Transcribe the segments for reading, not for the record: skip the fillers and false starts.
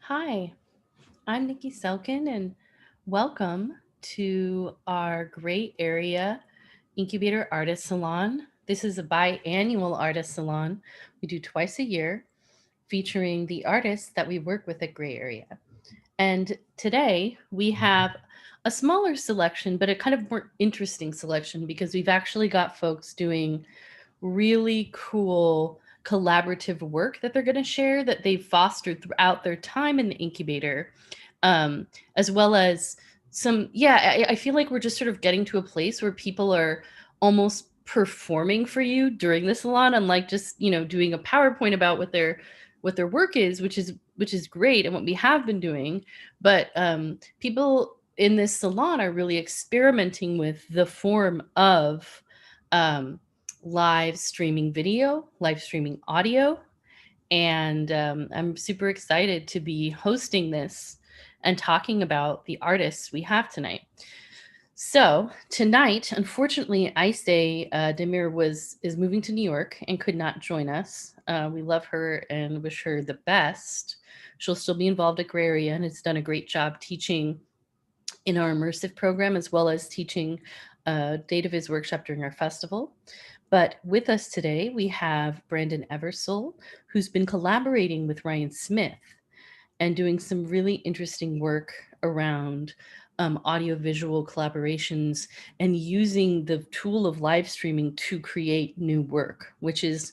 Hi, I'm Nikki Selkin, and welcome to our great area Incubator Artist Salon. This is a biannual artist salon we do twice a year, featuring the artists that we work with at Gray Area. And today we have a smaller selection, but a kind of more interesting selection because we've actually got folks doing really cool collaborative work that they're going to share that they've fostered throughout their time in the incubator, as well as I feel like we're just sort of getting to a place where people are almost performing for you during the salon, unlike just doing a PowerPoint about what their work is, which is great and what we have been doing. But people in this salon are really experimenting with the form of live streaming video, live streaming audio. And I'm super excited to be hosting this and talking about the artists we have tonight. So tonight, unfortunately, Ayse Demir is moving to New York and could not join us. We love her and wish her the best. She'll still be involved at Gray Area and has done a great job teaching in our immersive program, as well as teaching a data viz workshop during our festival. But with us today, we have Brandon Eversole, who's been collaborating with Ryan Smith and doing some really interesting work around audiovisual collaborations and using the tool of live streaming to create new work, which is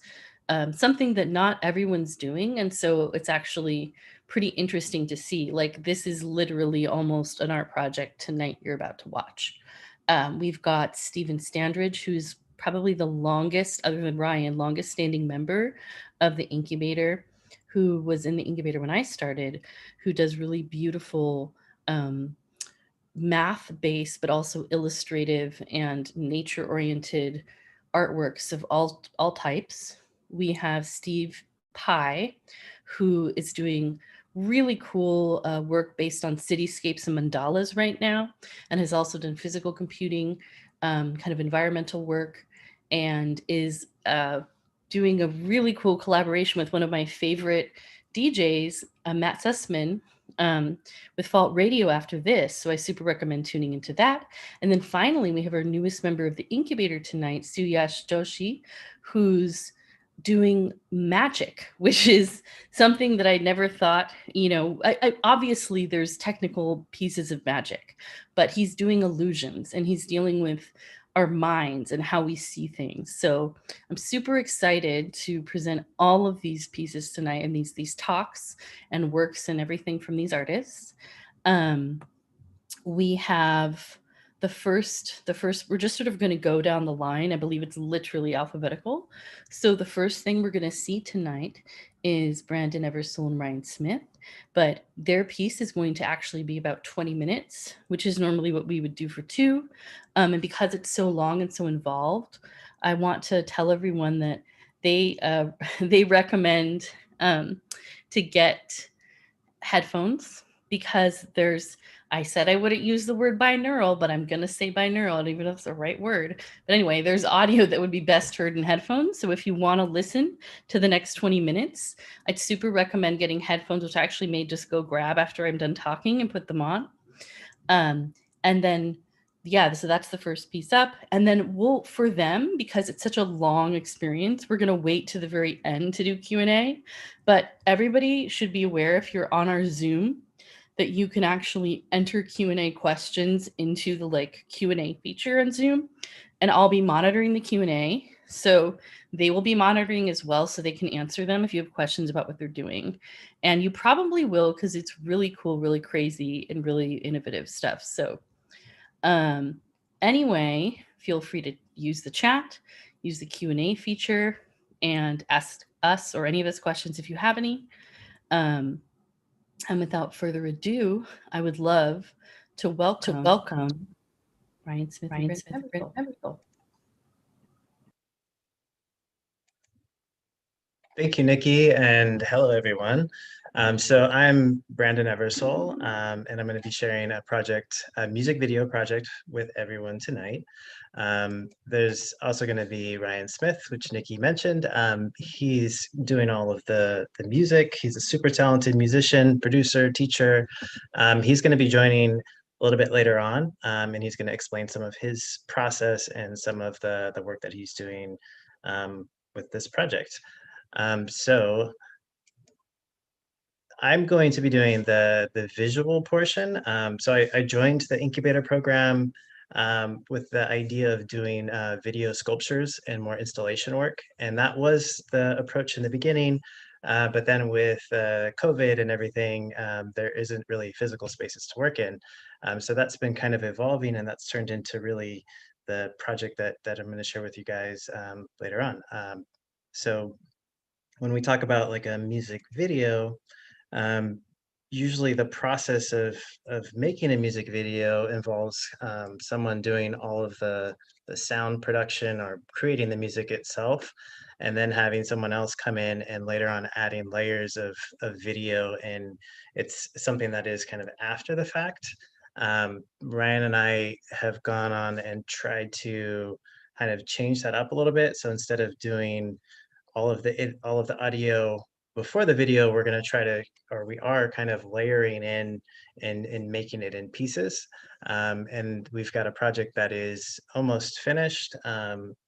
something that not everyone's doing. And so it's actually pretty interesting to see. Like, this is literally almost an art project tonight you're about to watch. We've got Stephen Standridge, who's probably the longest, other than Ryan, longest standing member of the incubator, who was in the incubator when I started, who does really beautiful math-based, but also illustrative and nature-oriented artworks of all types. We have Steve Pye, who is doing really cool work based on cityscapes and mandalas right now, and has also done physical computing, kind of environmental work, and is doing a really cool collaboration with one of my favorite DJs, Matt Sussman, with Fault Radio after this. So I super recommend tuning into that. And then finally, we have our newest member of the incubator tonight, Suyash Joshi, who's doing magic, which is something that I never thought, obviously there's technical pieces of magic, but he's doing illusions and he's dealing with our minds and how we see things. So I'm super excited to present all of these pieces tonight and these talks and works and everything from these artists. We have the first, we're just sort of going to go down the line. I believe it's literally alphabetical. So the first thing we're going to see tonight is Brandon Eversole and Ryan Smith, but their piece is going to actually be about 20 minutes, which is normally what we would do for two. And because it's so long and so involved, I want to tell everyone that they recommend to get headphones, because I said I wouldn't use the word binaural, but I'm going to say binaural. I don't even know if it's the right word. But anyway, there's audio that would be best heard in headphones. So if you want to listen to the next 20 minutes, I'd super recommend getting headphones, which I actually may just go grab after I'm done talking and put them on. And then, so that's the first piece up. And then for them, because it's such a long experience, we're going to wait to the very end to do Q&A. But everybody should be aware, if you're on our Zoom, that you can actually enter Q&A questions into the Q&A feature on Zoom, and I'll be monitoring the Q&A. So they will be monitoring as well, so they can answer them if you have questions about what they're doing. And you probably will, because it's really cool, really crazy, and really innovative stuff. So anyway, feel free to use the chat, use the Q&A feature, and ask us or any of us questions if you have any. And without further ado, I would love to welcome Ryan Smith and Brandon Eversole. Thank you, Nikki, and hello, everyone. So I'm Brandon Eversole, and I'm going to be sharing a music video project with everyone tonight. There's also going to be Ryan Smith, which Nikki mentioned. He's doing all of the music. He's a super talented musician, producer, teacher. He's going to be joining a little bit later on, and he's going to explain some of his process and some of the work that he's doing with this project. So I'm going to be doing the visual portion. So I joined the incubator program with the idea of doing video sculptures and more installation work, and that was the approach in the beginning. But then with COVID and everything, there isn't really physical spaces to work in. So that's been kind of evolving, and that's turned into really the project that I'm going to share with you guys later on. So when we talk about like a music video, um, usually the process of making a music video involves someone doing all of the sound production or creating the music itself, and then having someone else come in and later on adding layers of video, and it's something that is kind of after the fact. Ryan and I have gone on and tried to kind of change that up a little bit. So instead of doing all of the audio before the video, we're going to try to, or we are kind of layering in and making it in pieces. And we've got a project that is almost finished,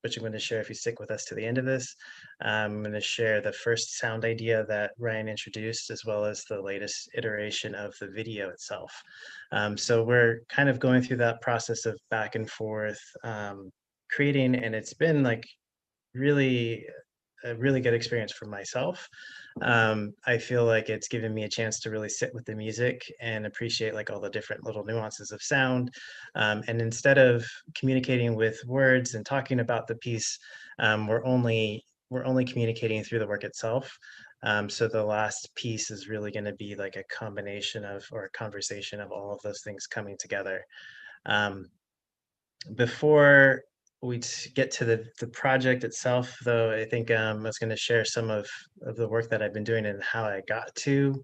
which I'm going to share if you stick with us to the end of this. I'm going to share the first sound idea that Ryan introduced, as well as the latest iteration of the video itself. So we're kind of going through that process of back and forth creating, and it's been like really a really good experience for myself. I feel like it's given me a chance to really sit with the music and appreciate like all the different little nuances of sound. And instead of communicating with words and talking about the piece, we're only communicating through the work itself. So the last piece is really going to be like a combination of or a conversation of all of those things coming together. Um, Before we get to the project itself, though, I think I was going to share some of the work that I've been doing and how I got to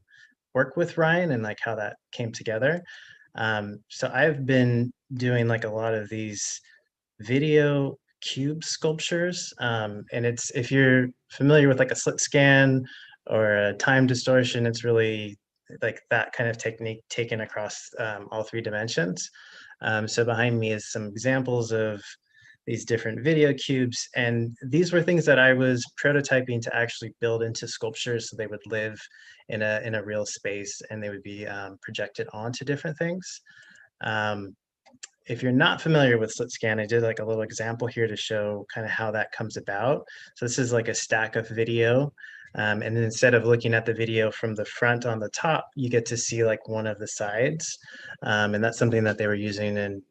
work with Ryan and like how that came together. So I've been doing like a lot of these video cube sculptures, and it's if you're familiar with like a slit scan or a time distortion, it's really like that kind of technique taken across all three dimensions. So behind me is some examples of these different video cubes, and these were things that I was prototyping to actually build into sculptures so they would live in a real space and they would be projected onto different things. Um, if you're not familiar with slit scan, I did like a little example here to show kind of how that comes about. So this is like a stack of video. And then instead of looking at the video from the front on the top, you get to see like one of the sides. And that's something that they were using in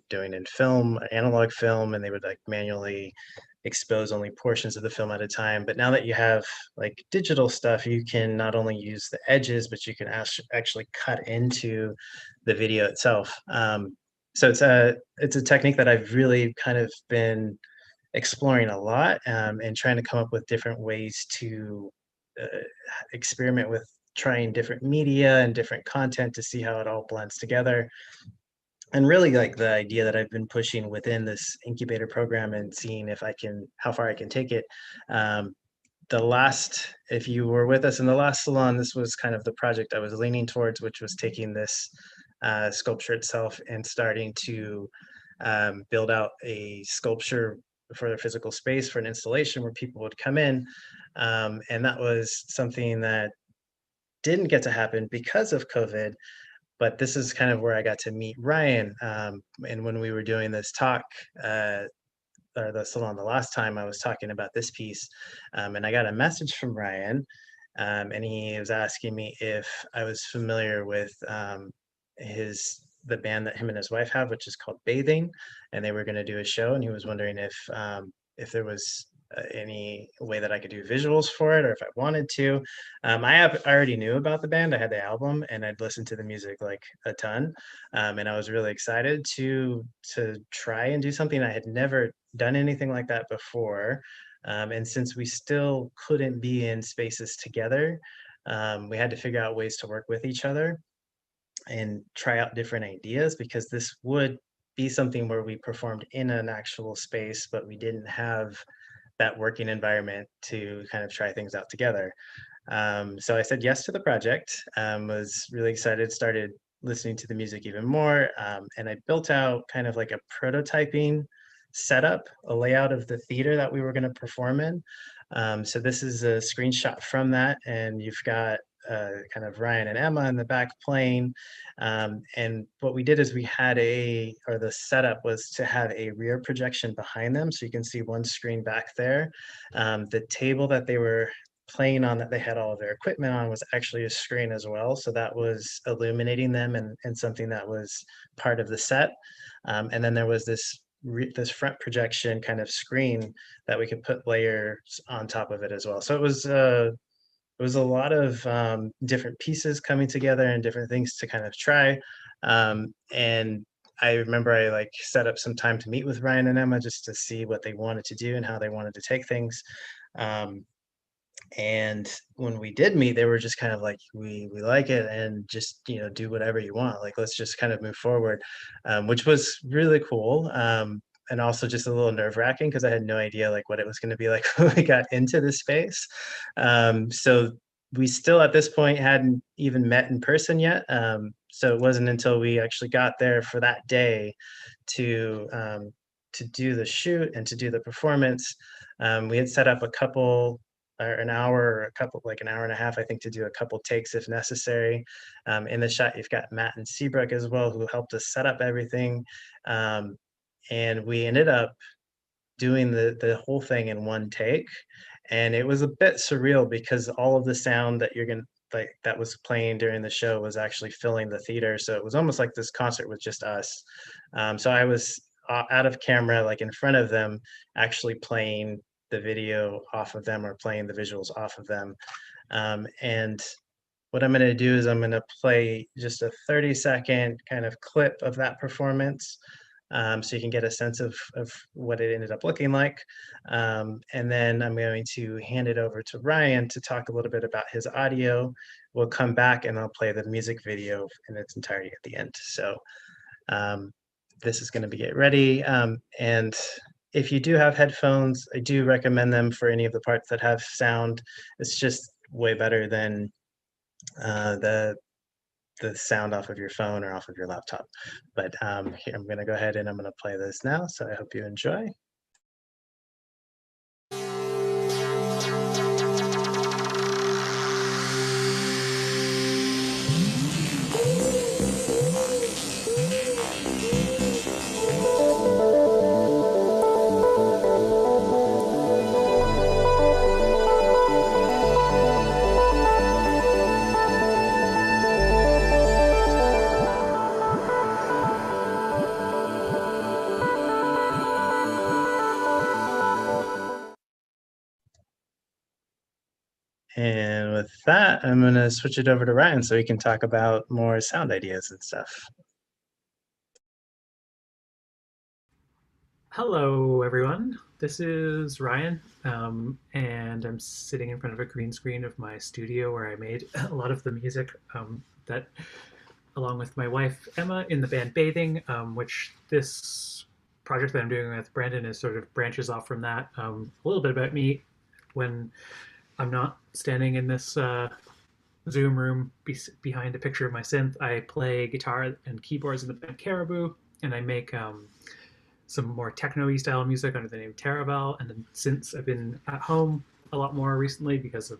doing in film, analog film, and they would like manually expose only portions of the film at a time. But now that you have like digital stuff, you can not only use the edges, but you can actually cut into the video itself. So it's a technique that I've really kind of been exploring a lot, and trying to come up with different ways to uh, experiment with trying different media and different content to see how it all blends together. And really like the idea that I've been pushing within this incubator program and seeing if I can, how far I can take it. Um, if you were with us in the last salon, this was kind of the project I was leaning towards, which was taking this sculpture itself and starting to build out a sculpture for a physical space for an installation where people would come in. And that was something that didn't get to happen because of COVID, but this is kind of where I got to meet Ryan. And when we were doing this talk, or the salon the last time, I was talking about this piece, and I got a message from Ryan, and he was asking me if I was familiar with the band that him and his wife have, which is called Bathing, and they were going to do a show, and he was wondering if there was any way that I could do visuals for it, or if I wanted to. I already knew about the band. I had the album, and I'd listened to the music like a ton, and I was really excited to try and do something. I had never done anything like that before, and since we still couldn't be in spaces together, we had to figure out ways to work with each other and try out different ideas because this would be something where we performed in an actual space, but we didn't have that working environment to kind of try things out together. So I said yes to the project, was really excited, started listening to the music even more, and I built out kind of like a prototyping setup, a layout of the theater that we were going to perform in. So this is a screenshot from that, and you've got kind of Ryan and Emma in the back playing. And what we did is we had the setup was to have a rear projection behind them, so you can see one screen back there. The table that they were playing on that they had all of their equipment on was actually a screen as well. So that was illuminating them and something that was part of the set. And then there was this front projection kind of screen that we could put layers on top of it as well. So it was a lot of different pieces coming together and different things to kind of try. And I remember I like set up some time to meet with Ryan and Emma just to see what they wanted to do and how they wanted to take things. Um, and when we did meet, they were just kind of like, we like it and just, do whatever you want. Like, let's just kind of move forward, which was really cool. And also just a little nerve wracking because I had no idea like what it was going to be like when we got into the space. So we still at this point hadn't even met in person yet. So it wasn't until we actually got there for that day to do the shoot and to do the performance. We had set up a couple or an hour or a couple, like an hour and a half, I think, to do a couple takes if necessary. In the shot, you've got Matt and Seabrook as well, who helped us set up everything. And we ended up doing the whole thing in one take. And it was a bit surreal because all of the sound that you're going to like that was playing during the show was actually filling the theater. So it was almost like this concert with just us. So I was out of camera, like in front of them, actually playing the video off of them or playing the visuals off of them. And what I'm going to do is I'm going to play just a 30-second kind of clip of that performance, so you can get a sense of what it ended up looking like. And then I'm going to hand it over to Ryan to talk a little bit about his audio. We'll come back and I'll play the music video in its entirety at the end. So um, this is going to be Get Ready. And if you do have headphones, I do recommend them for any of the parts that have sound. It's just way better than the sound off of your phone or off of your laptop. But here, I'm going to go ahead and I'm going to play this now. So I hope you enjoy. And with that, I'm going to switch it over to Ryan so he can talk about more sound ideas and stuff. Hello, everyone. This is Ryan, and I'm sitting in front of a green screen of my studio where I made a lot of the music that, along with my wife Emma, in the band Bathing, which this project that I'm doing with Brandon is sort of branches off from that. A little bit about me when I'm not standing in this Zoom room behind a picture of my synth. I play guitar and keyboards in the band Caribou, and I make some more techno-y style music under the name Taravel. And then since I've been at home a lot more recently because of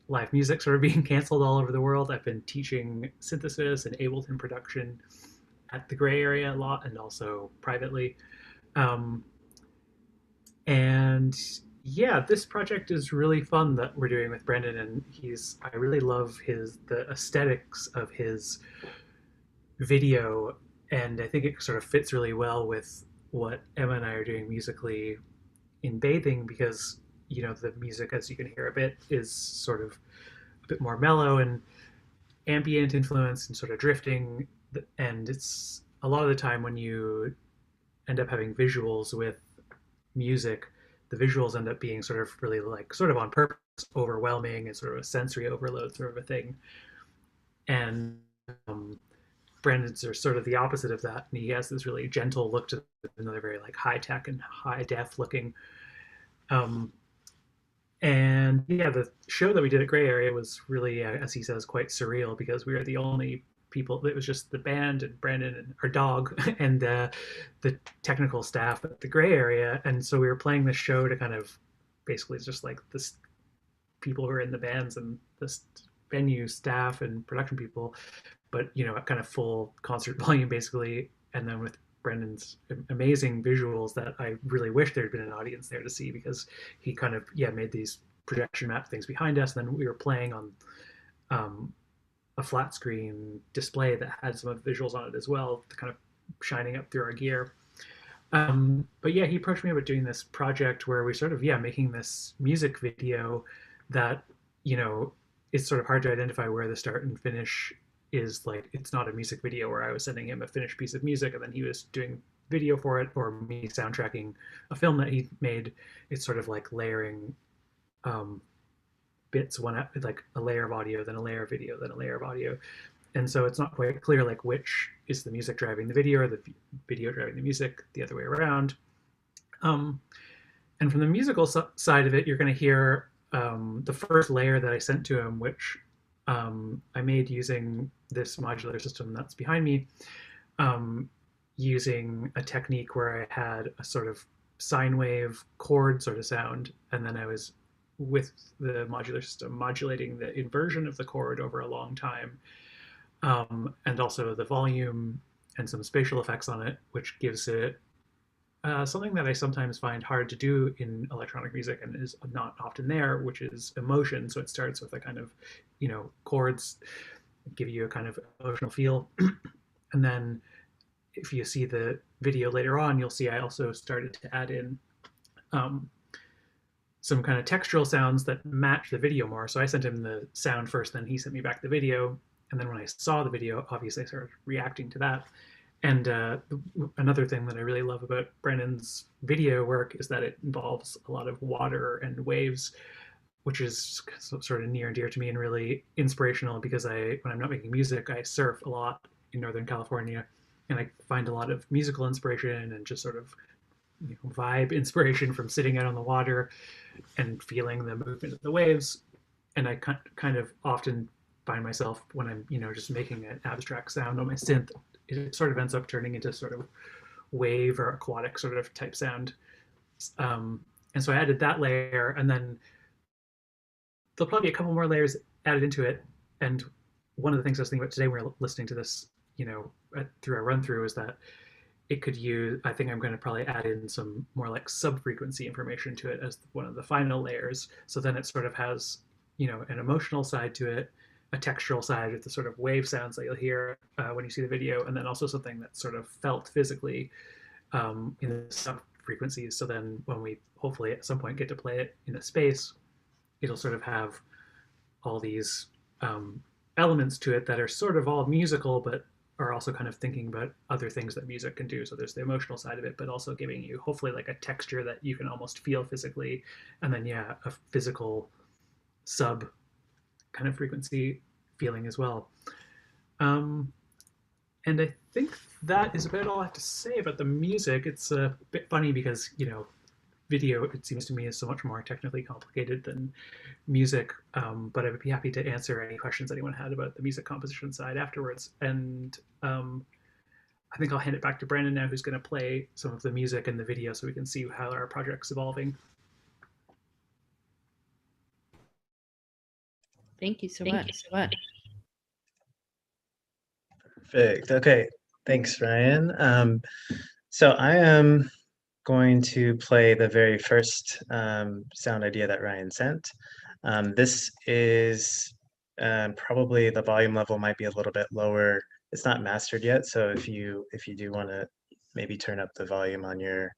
live music sort of being canceled all over the world, I've been teaching synthesis and Ableton production at the Gray Area a lot and also privately. Um, and yeah, this project is really fun that we're doing with Brendan, and I really love the aesthetics of his video, and I think it sort of fits really well with what Emma and I are doing musically in Bathing, because the music, as you can hear a bit, is sort of a bit more mellow and ambient influence and sort of drifting. And it's a lot of the time when you end up having visuals with music, the visuals end up being sort of really like sort of on purpose overwhelming and sort of a sensory overload sort of a thing. And Brandon's are sort of the opposite of that, and he has this really gentle look to them, another very like high tech and high def looking. Um, and yeah, the show that we did at Gray Area was really, as he says, quite surreal because we were the only people. It was just the band and Brandon and our dog and the technical staff at the Gray Area, and so we were playing this show to kind of basically just like this people who are in the bands and this venue staff and production people, but you know, at kind of full concert volume basically, and then with Brendan's amazing visuals that I really wish there'd been an audience there to see, because he kind of made these projection map things behind us, and then we were playing on a flat screen display that had some of the visuals on it as well, kind of shining up through our gear. But yeah, he approached me about doing this project where we sort of making this music video that, you know, it's sort of hard to identify where the start and finish is. Like, it's not a music video where I was sending him a finished piece of music and then he was doing video for it, or me soundtracking a film that he made. It's sort of like layering bits, one like a layer of audio, then a layer of video, then a layer of audio. And so it's not quite clear like which is the music driving the video or the video driving the music, the other way around. And from the musical side of it, you're going to hear the first layer that I sent to him, which I made using this modular system that's behind me, using a technique where I had a sort of sine wave chord sort of sound, and then I was, with the modular system, modulating the inversion of the chord over a long time, and also the volume and some spatial effects on it, which gives it something that I sometimes find hard to do in electronic music and is not often there, which is emotion. So it starts with a kind of, you know, chords give you a kind of emotional feel. And then if you see the video later on, you'll see I also started to add in some kind of textural sounds that match the video more. So I sent him the sound first, then he sent me back the video. And then when I saw the video, obviously I started reacting to that. And another thing that I really love about Brandon's video work is that it involves a lot of water and waves, which is sort of near and dear to me and really inspirational, because when I'm not making music, I surf a lot in Northern California, and I find a lot of musical inspiration and just sort of, you know, vibe inspiration from sitting out on the water and feeling the movement of the waves. And I kind of often find myself, when I'm, you know, just making an abstract sound on my synth, it sort of ends up turning into sort of wave or aquatic sort of type sound. And so I added that layer, and then there'll probably be a couple more layers added into it. And one of the things I was thinking about today when we were listening to this, you know, through our run through, is that it could use, I think I'm going to probably add in some more like sub-frequency information to it as one of the final layers. So then it sort of has, you know, an emotional side to it, a textural side with the sort of wave sounds that you'll hear when you see the video, and then also something that's sort of felt physically in the sub frequencies. So then when we hopefully at some point get to play it in a space, it'll sort of have all these elements to it that are sort of all musical, but are also kind of thinking about other things that music can do. So there's the emotional side of it, but also giving you hopefully like a texture that you can almost feel physically, and then a physical sub kind of frequency feeling as well. And I think that is about all I have to say about the music. It's a bit funny because, you know, video, it seems to me, is so much more technically complicated than music, but I would be happy to answer any questions anyone had about the music composition side afterwards. And I think I'll hand it back to Brandon now, who's going to play some of the music and the video so we can see how our project's evolving. Thank you so much. Perfect. Okay. Thanks, Ryan. So I am going to play the very first sound idea that Ryan sent. This is probably the volume level might be a little bit lower. It's not mastered yet, so if you do want to maybe turn up the volume on your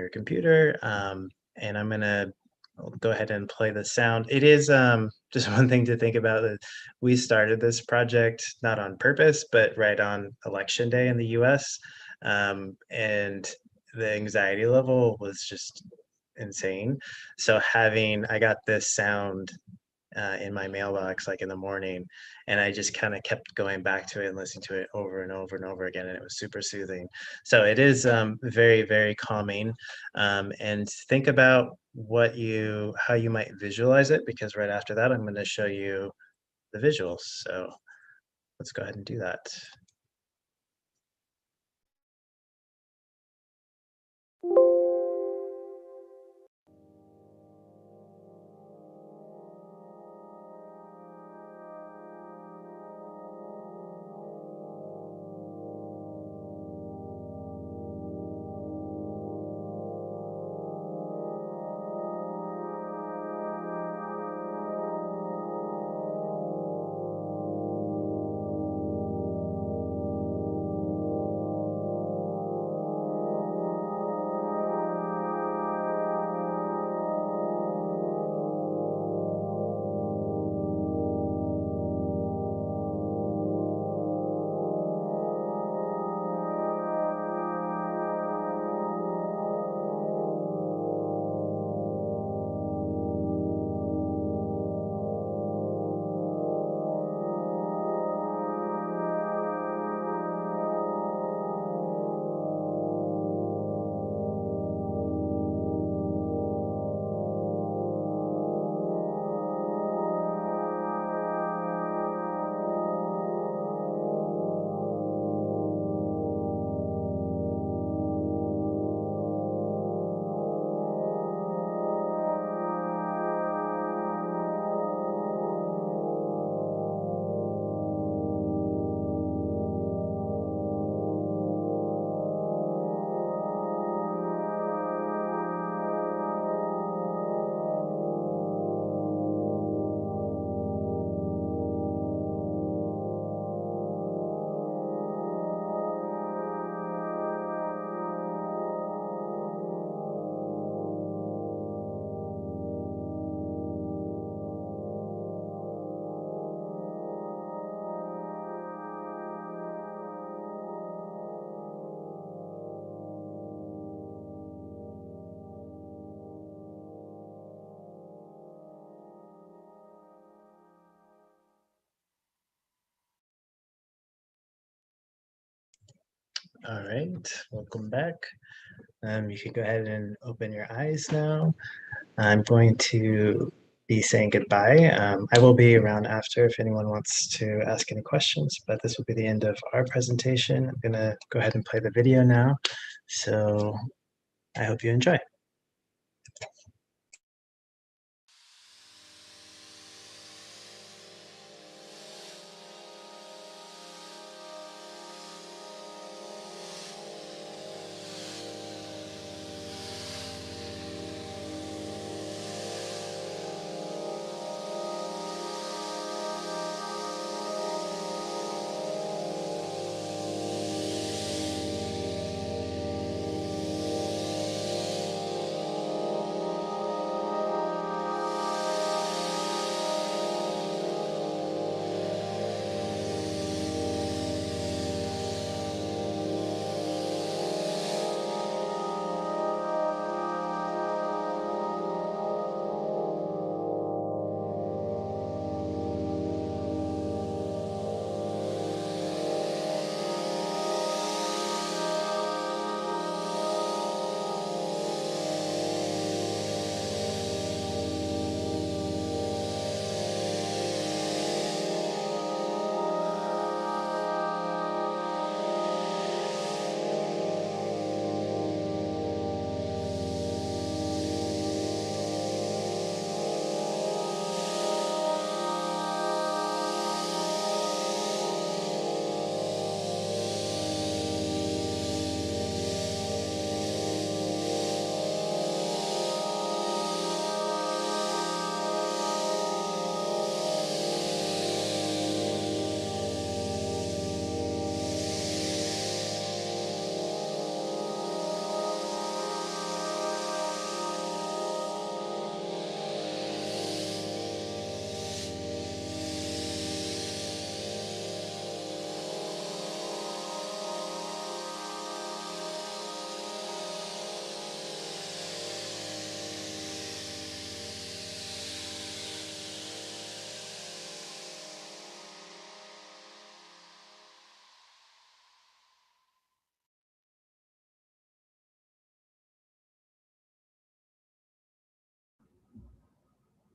computer, and I'm gonna go ahead and play the sound. It is just one thing to think about, that we started this project not on purpose, but right on election day in the US. And the anxiety level was just insane. So I got this sound in my mailbox like in the morning, and I just kind of kept going back to it and listening to it over and over and over again, and it was super soothing. So it is very, very calming. And think about how you might visualize it, because right after that I'm going to show you the visuals. So let's go ahead and do that. All right, welcome back. You can go ahead and open your eyes now. I'm going to be saying goodbye. I will be around after if anyone wants to ask any questions, but this will be the end of our presentation. I'm going to go ahead and play the video now. So I hope you enjoy.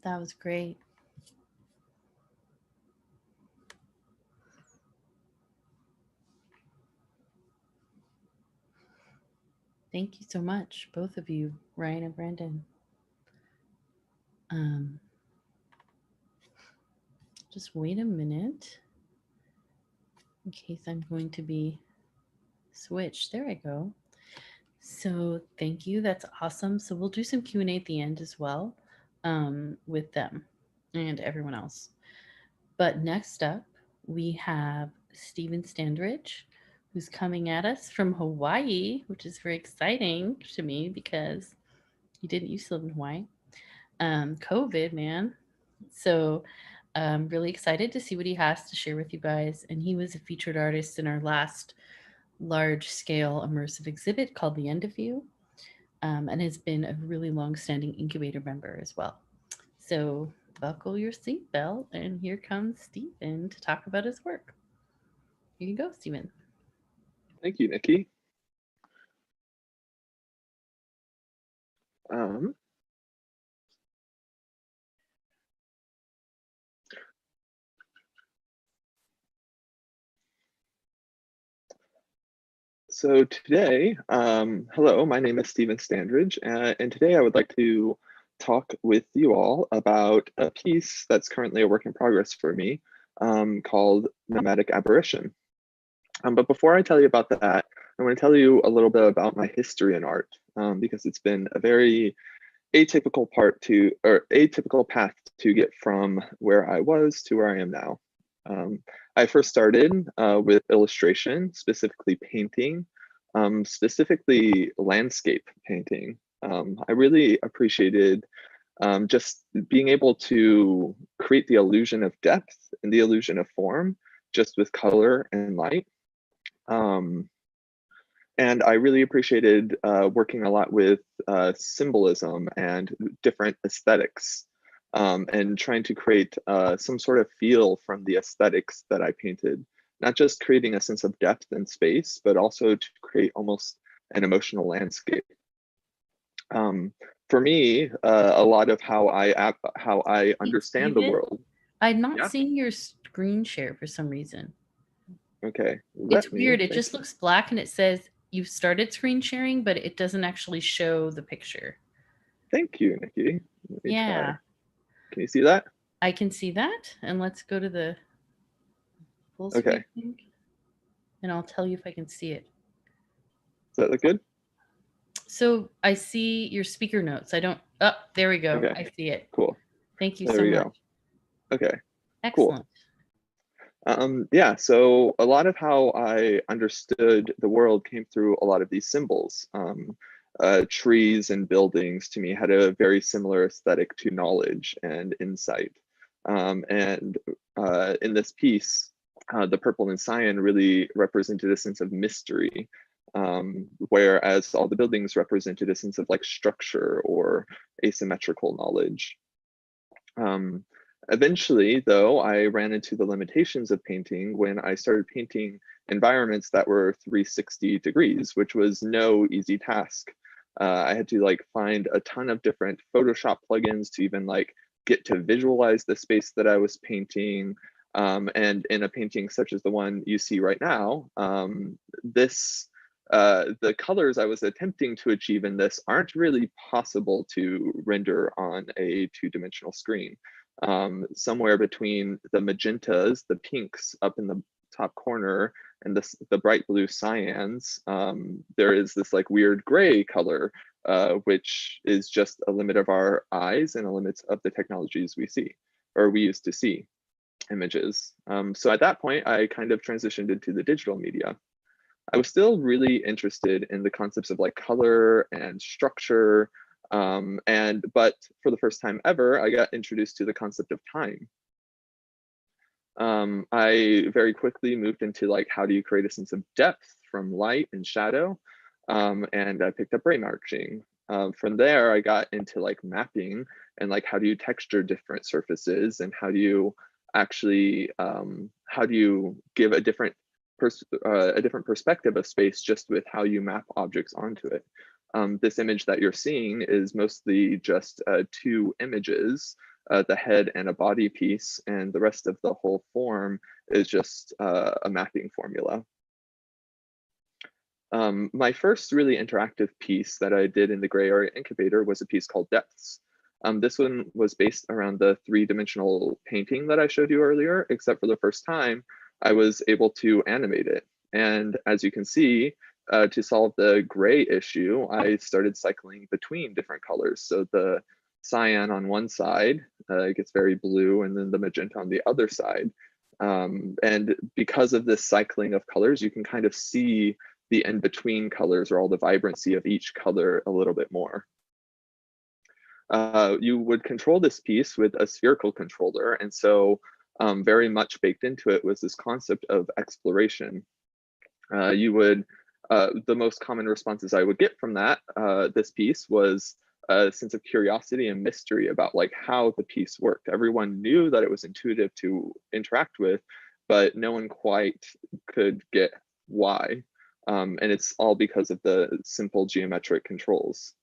That was great. Thank you so much, both of you, Ryan and Brandon. Just wait a minute in case I'm going to be switched. There I go. So thank you. That's awesome. So we'll do some Q&A at the end as well with them and everyone else. But next up, we have Stephen Standridge, who's coming at us from Hawaii, which is very exciting to me because he didn't used to live in Hawaii. COVID, man. So I'm really excited to see what he has to share with you guys. And he was a featured artist in our last large-scale immersive exhibit called The End of View, and has been a really long-standing incubator member as well. So buckle your seatbelt, and here comes Stephen to talk about his work. Here you go, Stephen. Thank you, Nikki. So today, hello, my name is Stephen Standridge, and today I would like to talk with you all about a piece that's currently a work in progress for me called Memetic Aberration. But before I tell you about that, I want to tell you a little bit about my history in art, because it's been a very atypical path to get from where I was to where I am now. I first started with illustration, specifically painting, specifically landscape painting. I really appreciated just being able to create the illusion of depth and the illusion of form just with color and light. And I really appreciated working a lot with symbolism and different aesthetics, and trying to create some sort of feel from the aesthetics that I painted, not just creating a sense of depth and space, but also to create almost an emotional landscape. For me, a lot of how I understand the world. I'm not seeing your screen share for some reason. Okay. It's weird. It just looks black and it says you've started screen sharing, but it doesn't actually show the picture. Thank you, Nikki. Yeah. Try. Can you see that? I can see that. And let's go to the full screen thing, and I'll tell you if I can see it. Does that look good? So I see your speaker notes. I don't. Oh, there we go. Okay. I see it. Cool. Thank you so much. Go. Okay. Excellent. Cool. Yeah, so a lot of how I understood the world came through a lot of these symbols. Trees and buildings to me had a very similar aesthetic to knowledge and insight. And in this piece, the purple and cyan really represented a sense of mystery, whereas all the buildings represented a sense of like structure or asymmetrical knowledge. Eventually, though, I ran into the limitations of painting when I started painting environments that were 360 degrees, which was no easy task. I had to like find a ton of different Photoshop plugins to even like get to visualize the space that I was painting. And in a painting such as the one you see right now, the colors I was attempting to achieve in this aren't really possible to render on a two-dimensional screen. Somewhere between the magentas, the pinks up in the top corner, and the bright blue cyans, there is this like weird gray color, which is just a limit of our eyes and a limit of the technologies we see, or we used to see images. So at that point, I kind of transitioned into the digital media. I was still really interested in the concepts of like color and structure, but for the first time ever, I got introduced to the concept of time. I very quickly moved into like, how do you create a sense of depth from light and shadow? And I picked up ray marching. From there, I got into like mapping and like, how do you texture different surfaces, and how do you actually, how do you give a different perspective of space just with how you map objects onto it. This image that you're seeing is mostly just two images the head and a body piece, and the rest of the whole form is just a mapping formula. My first really interactive piece that I did in the gray area incubator was a piece called Depths. This one was based around the three-dimensional painting that I showed you earlier, except for the first time, I was able to animate it. And as you can see, to solve the gray issue, I started cycling between different colors. So the cyan on one side gets very blue, and then the magenta on the other side. And because of this cycling of colors, you can kind of see the in-between colors, or all the vibrancy of each color, a little bit more. You would control this piece with a spherical controller, and so very much baked into it was this concept of exploration. The most common responses I would get from this piece was a sense of curiosity and mystery about like how the piece worked. Everyone knew that it was intuitive to interact with, but no one quite could get why. And it's all because of the simple geometric controls.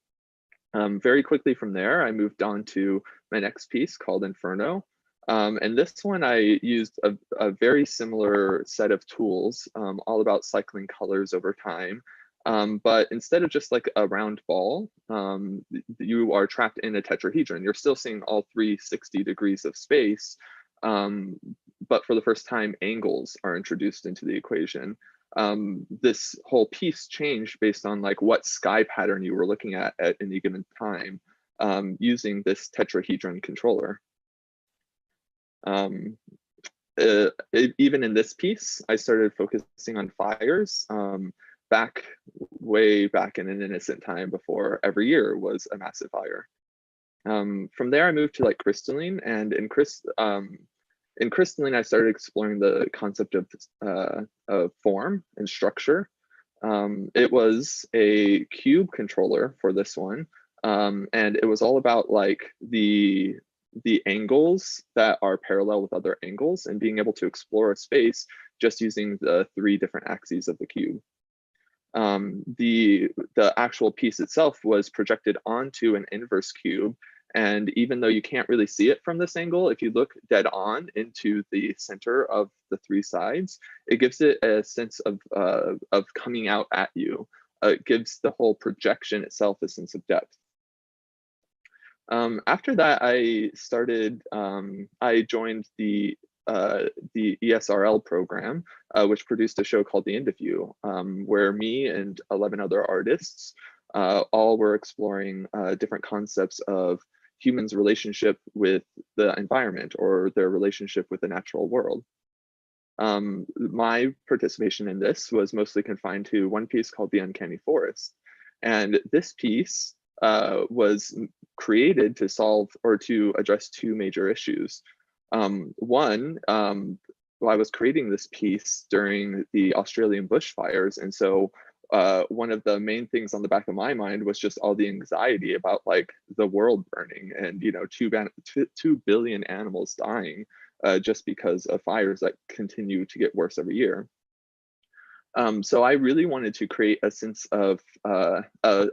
Very quickly from there, I moved on to my next piece called Inferno. And this one, I used a very similar set of tools, all about cycling colors over time. But instead of just like a round ball, you are trapped in a tetrahedron. You're still seeing all 360 degrees of space, but for the first time, angles are introduced into the equation. This whole piece changed based on like what sky pattern you were looking at any given time, using this tetrahedron controller. Even in this piece, I started focusing on fires way back in an innocent time before every year was a massive fire. From there, I moved to like crystalline, and in crystalline, I started exploring the concept of form and structure. It was a cube controller for this one, and it was all about like the angles that are parallel with other angles, and being able to explore a space just using the 3 different axes of the cube. The actual piece itself was projected onto an inverse cube, and even though you can't really see it from this angle, if you look dead on into the center of the 3 sides, it gives it a sense of coming out at you. It gives the whole projection itself a sense of depth. After that, I joined the ESRL program, which produced a show called The Interview, where me and 11 other artists all were exploring different concepts of humans' relationship with the environment, or their relationship with the natural world. My participation in this was mostly confined to one piece called The Uncanny Forest. And this piece was created to solve or to address 2 major issues. One, I was creating this piece during the Australian bushfires, and so one of the main things on the back of my mind was just all the anxiety about like the world burning, and 2 billion animals dying just because of fires that continue to get worse every year. So I really wanted to create a sense of a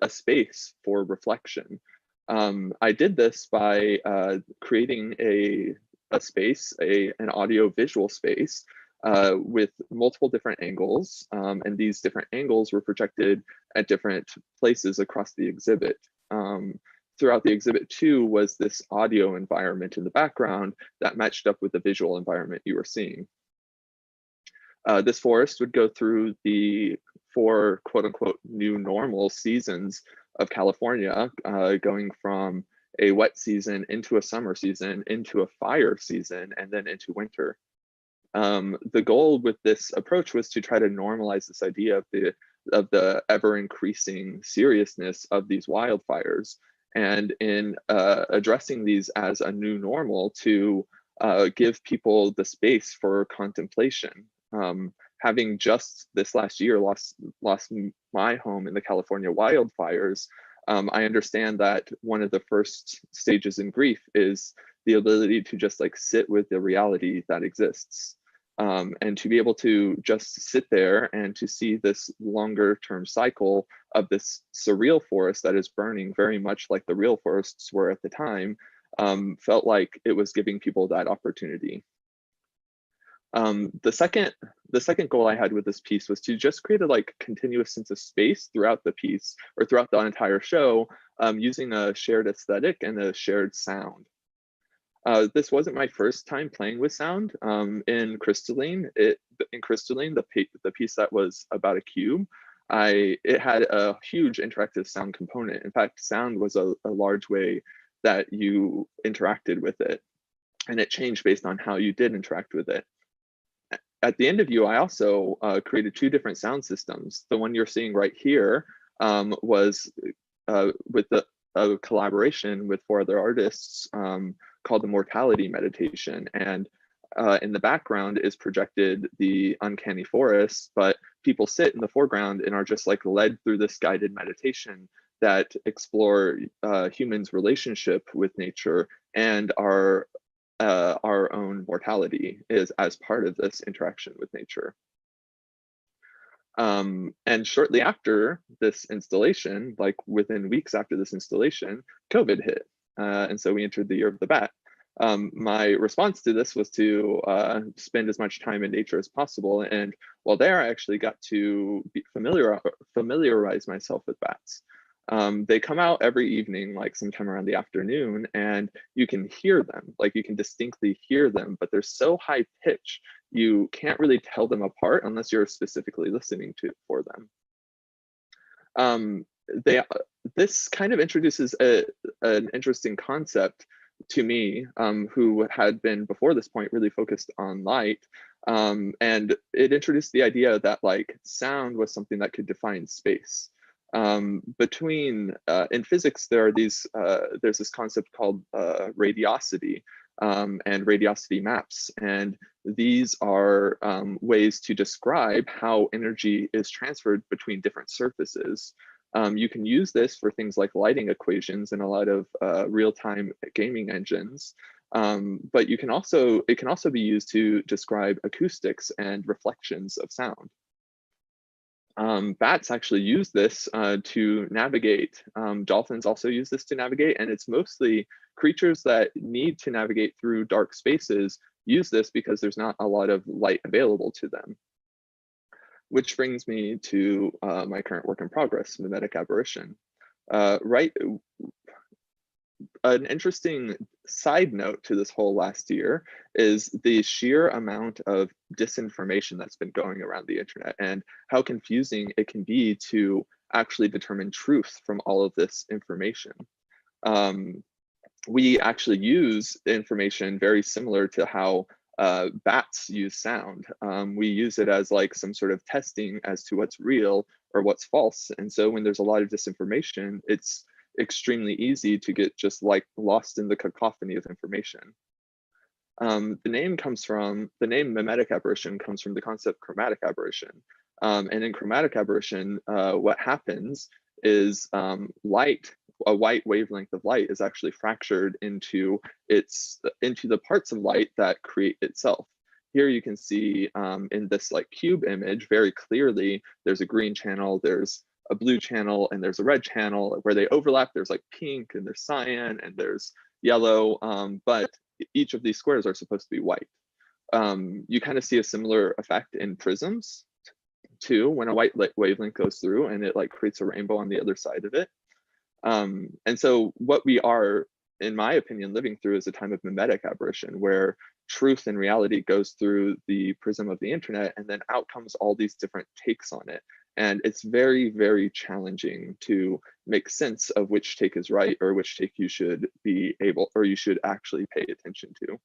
space for reflection. I did this by creating a space, an audio-visual space with multiple different angles, and these different angles were projected at different places across the exhibit. Throughout the exhibit too was this audio environment in the background that matched up with the visual environment you were seeing. This forest would go through the 4 quote-unquote new normal seasons of California, going from a wet season into a summer season, into a fire season, and then into winter. The goal with this approach was to try to normalize this idea of the ever-increasing seriousness of these wildfires, and in addressing these as a new normal, to give people the space for contemplation. Having just this last year lost my home in the California wildfires, I understand that one of the first stages in grief is the ability to just like sit with the reality that exists, and to be able to just sit there and to see this longer term cycle of this surreal forest that is burning very much like the real forests were at the time, felt like it was giving people that opportunity. The second goal I had with this piece was to just create a like continuous sense of space throughout the piece or throughout the entire show, using a shared aesthetic and a shared sound. This wasn't my first time playing with sound. In Crystalline, the piece that was about a cube, it had a huge interactive sound component. In fact, sound was a large way that you interacted with it, and it changed based on how you did interact with it. At the end of you, I also created two different sound systems. The one you're seeing right here was with a collaboration with 4 other artists called the Mortality Meditation. And in the background is projected the Uncanny Forest, but people sit in the foreground and are just like led through this guided meditation that explore humans' relationship with nature and our own mortality is as part of this interaction with nature. And shortly after this installation, like within weeks after this installation, COVID hit. And so we entered the year of the bat. My response to this was to spend as much time in nature as possible. And while there, I actually got to familiarize myself with bats. They come out every evening, like sometime around the afternoon, and you can hear them, like you can distinctly hear them, but they're so high pitched, you can't really tell them apart unless you're specifically listening for them. This kind of introduces an interesting concept to me, who had been before this point really focused on light. And it introduced the idea that like sound was something that could define space. In physics, there's this concept called radiosity and radiosity maps. And these are ways to describe how energy is transferred between different surfaces. You can use this for things like lighting equations in a lot of real-time gaming engines. But it can also be used to describe acoustics and reflections of sound. Bats actually use this to navigate. Dolphins also use this to navigate, and it's mostly creatures that need to navigate through dark spaces use this because there's not a lot of light available to them. Which brings me to my current work in progress, Memetic Aberration. An interesting side note to this whole last year is the sheer amount of disinformation that's been going around the internet and how confusing it can be to actually determine truth from all of this information. We actually use information very similar to how bats use sound. We use it as like some sort of testing as to what's real or what's false. And so when there's a lot of disinformation, it's extremely easy to get just like lost in the cacophony of information. The name Memetic Aberration comes from the concept chromatic aberration. And in chromatic aberration, what happens is a white wavelength of light is actually fractured into the parts of light that create itself. Here you can see in this like cube image very clearly, there's a green channel, there's a blue channel, and there's a red channel. Where they overlap, there's like pink and there's cyan and there's yellow, but each of these squares are supposed to be white. You kind of see a similar effect in prisms too, when a white wavelength goes through and it like creates a rainbow on the other side of it. And so what we are, in my opinion, living through is a time of memetic aberration, where truth and reality goes through the prism of the internet, and then out comes all these different takes on it. And it's very, very challenging to make sense of which take is right or which take you should actually pay attention to.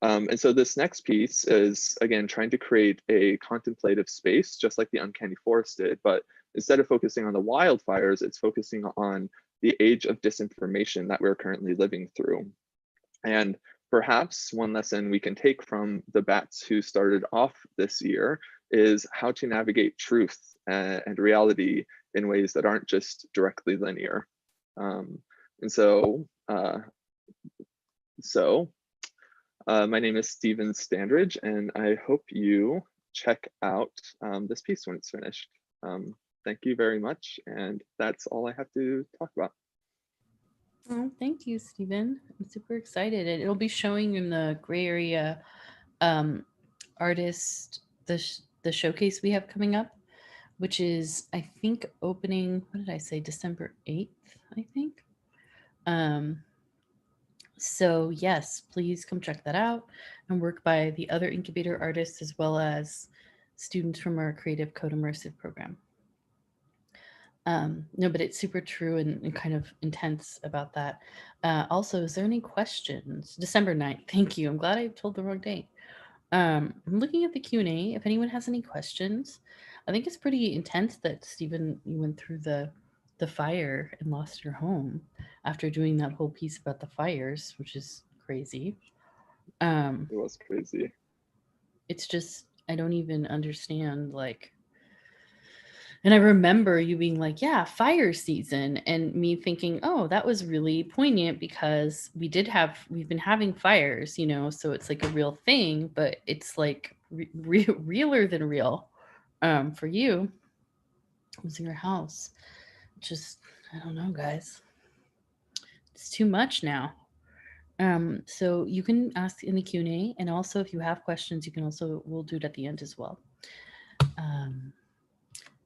And so this next piece is, again, trying to create a contemplative space, just like the Uncanny Forest did, but instead of focusing on the wildfires, it's focusing on the age of disinformation that we're currently living through. And perhaps one lesson we can take from the bats who started off this year is how to navigate truth and reality in ways that aren't just directly linear. My name is Standridge, and I hope you check out this piece when it's finished. Thank you very much, and that's all I have to talk about. Oh, thank you, Stephen. I'm super excited. And it'll be showing in the Gray Area um, artist, the showcase we have coming up, which is, I think, opening, what did I say, December 8th, I think. Um, so, yes, please come check that out and work by the other incubator artists as well as students from our Creative Code Immersive program. No, but it's super true and kind of intense about that. Also, is there any questions? December 9th. Thank you. I'm glad I told the wrong date. I'm looking at the Q&A. If anyone has any questions, I think it's pretty intense that Stephen, you went through the fire and lost your home after doing that whole piece about the fires, which is crazy. It was crazy. It's just, I don't even understand, like, and I remember you being like, yeah, fire season. And me thinking, oh, that was really poignant because we've been having fires, you know, so it's like a real thing, but it's like realer than real for you. Losing your house. Just, I don't know, guys. It's too much now. So you can ask in the Q&A. And also if you have questions, you can also, we'll do it at the end as well.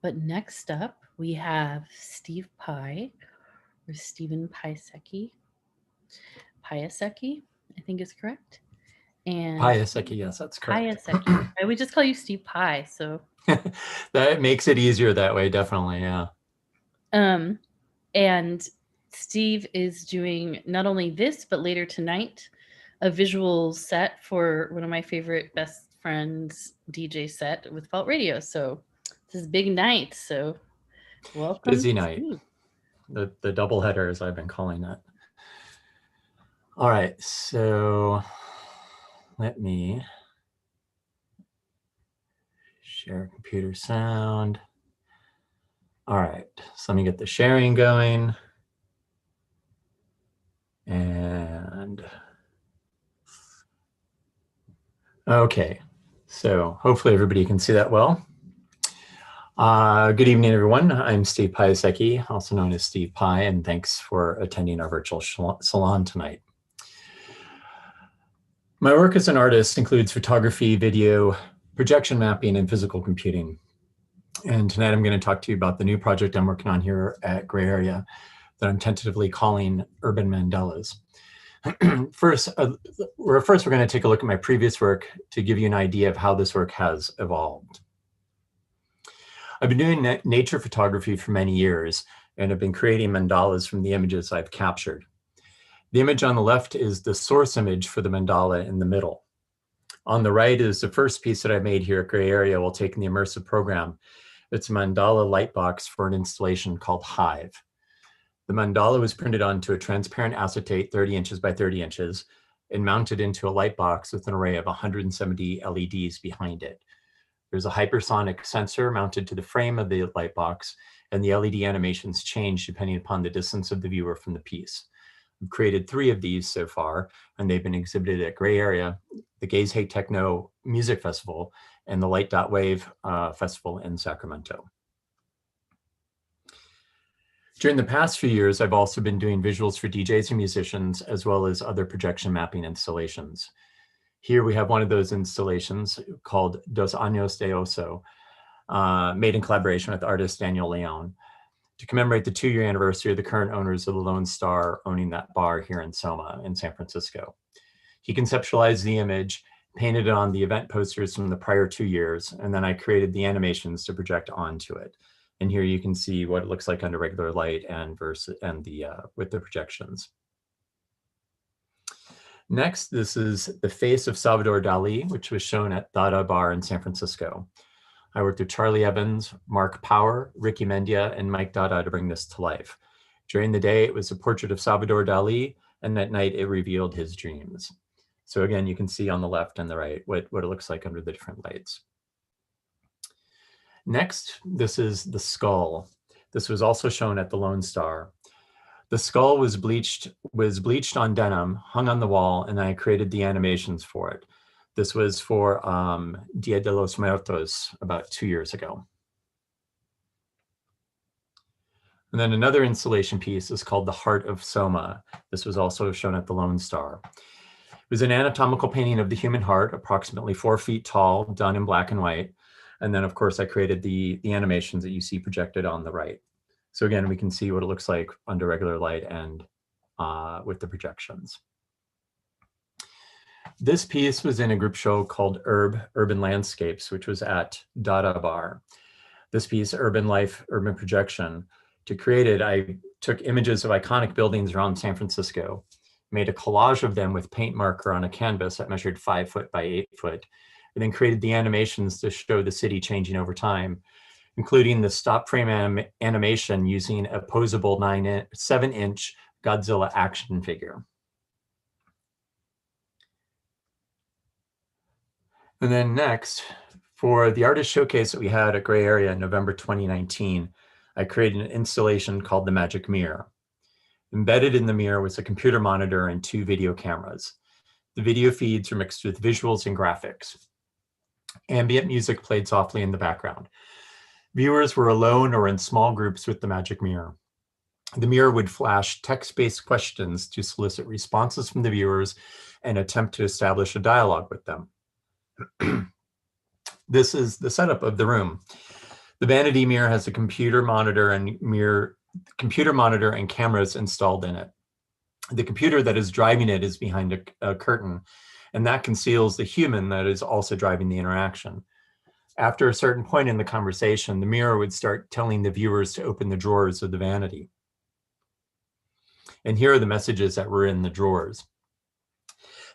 But next up, we have Steve Pye, or Stephen Piasecki. Piasecki, I think is correct. And Piasecki, yes, that's correct. Piasecki. I would just call you Steve Pye, so. That makes it easier that way, definitely, yeah. And Steve is doing not only this, but later tonight, a visual set for one of my favorite best friends DJ set with Fault Radio. So this is big night. So welcome. Busy night. Steve. The double header, as I've been calling it. All right, so let me share computer sound. All right, so let me get the sharing going. And okay, so hopefully everybody can see that well. Good evening, everyone. I'm Steve Piasecki, also known as Steve Pye, and thanks for attending our virtual salon tonight. My work as an artist includes photography, video, projection mapping, and physical computing. And tonight I'm going to talk to you about the new project I'm working on here at Gray Area that I'm tentatively calling Urban Mandalas. First, we're going to take a look at my previous work to give you an idea of how this work has evolved. I've been doing nature photography for many years, and have been creating mandalas from the images I've captured. The image on the left is the source image for the mandala in the middle. On the right is the first piece that I made here at Gray Area while taking the immersive program. It's a mandala light box for an installation called Hive. The mandala was printed onto a transparent acetate 30 inches by 30 inches and mounted into a light box with an array of 170 LEDs behind it. There's a hypersonic sensor mounted to the frame of the light box, and the LED animations change depending upon the distance of the viewer from the piece. We've created 3 of these so far, and they've been exhibited at Gray Area, the Gaze Hate Techno Music Festival, and the Light.Wave Festival in Sacramento. During the past few years, I've also been doing visuals for DJs and musicians, as well as other projection mapping installations. Here we have one of those installations called Dos Años de Oso, made in collaboration with artist Daniel Leon, to commemorate the 2-year anniversary of the current owners of the Lone Star owning that bar here in Soma in San Francisco. He conceptualized the image, painted it on the event posters from the prior 2 years, and then I created the animations to project onto it. And here you can see what it looks like under regular light and with the projections. Next, this is the face of Salvador Dali, which was shown at Dada Bar in San Francisco. I worked with Charlie Evans, Mark Power, Ricky Mendia, and Mike Dada to bring this to life. During the day, it was a portrait of Salvador Dali, and at night, it revealed his dreams. So again, you can see on the left and the right what it looks like under the different lights. Next, this is the skull. This was also shown at the Lone Star. The skull was bleached on denim, hung on the wall, and I created the animations for it. This was for Dia de los Muertos about 2 years ago. And then another installation piece is called The Heart of Soma. This was also shown at the Lone Star. It was an anatomical painting of the human heart, approximately 4 feet tall, done in black and white. And then, of course, I created the animations that you see projected on the right. So again, we can see what it looks like under regular light and with the projections. This piece was in a group show called Urban Landscapes, which was at Dada Bar. This piece, Urban Life, Urban Projection, to create it, I took images of iconic buildings around San Francisco, made a collage of them with paint marker on a canvas that measured 5 foot by 8 foot, and then created the animations to show the city changing over time, including the stop frame animation using a posable 7-inch Godzilla action figure. And then next, for the artist showcase that we had at Gray Area in November 2019, I created an installation called the Magic Mirror. Embedded in the mirror was a computer monitor and 2 video cameras. The video feeds were mixed with visuals and graphics. Ambient music played softly in the background. Viewers were alone or in small groups with the Magic Mirror. The mirror would flash text-based questions to solicit responses from the viewers and attempt to establish a dialogue with them. This is the setup of the room. The vanity mirror has a computer monitor and cameras installed in it. The computer that is driving it is behind a curtain, and that conceals the human that is also driving the interaction. After a certain point in the conversation, the mirror would start telling the viewers to open the drawers of the vanity. And here are the messages that were in the drawers.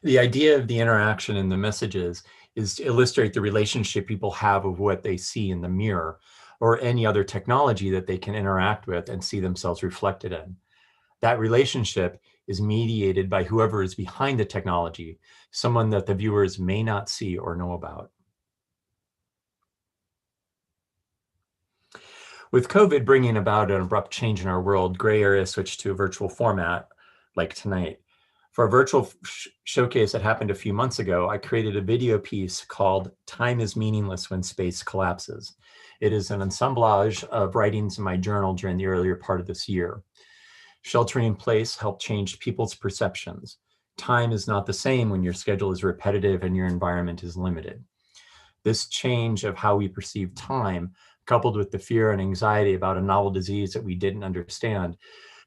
The idea of the interaction in the messages is to illustrate the relationship people have of what they see in the mirror or any other technology that they can interact with and see themselves reflected in. That relationship is mediated by whoever is behind the technology, someone that the viewers may not see or know about. With COVID bringing about an abrupt change in our world, Gray Area switched to a virtual format like tonight. For a virtual showcase that happened a few months ago, I created a video piece called Time is Meaningless When Space Collapses. It is an assemblage of writings in my journal during the earlier part of this year. Sheltering in place helped change people's perceptions. Time is not the same when your schedule is repetitive and your environment is limited. This change of how we perceive time, coupled with the fear and anxiety about a novel disease that we didn't understand,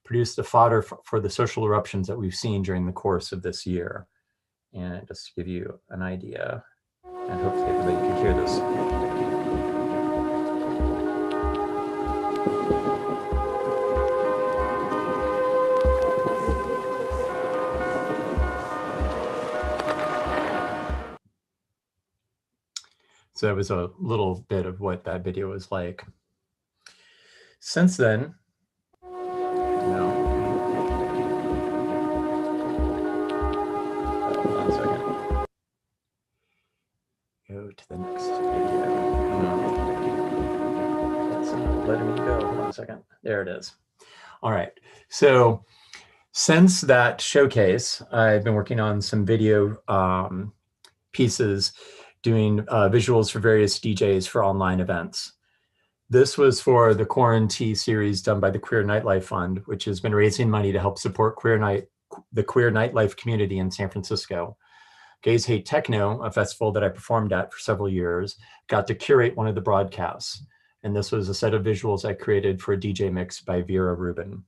produced the fodder for the social eruptions that we've seen during the course of this year. And just to give you an idea, and hopefully everybody can hear this. So that was a little bit of what that video was like. Since then, go to the next video. It's not letting me go. Hold on a second. There it is. All right. So since that showcase, I've been working on some video pieces, doing visuals for various DJs for online events. This was for the Quarantine series done by the Queer Nightlife Fund, which has been raising money to help support the queer nightlife community in San Francisco. Gays Hate Techno, a festival that I performed at for several years, got to curate one of the broadcasts. And this was a set of visuals I created for a DJ mix by Vera Rubin.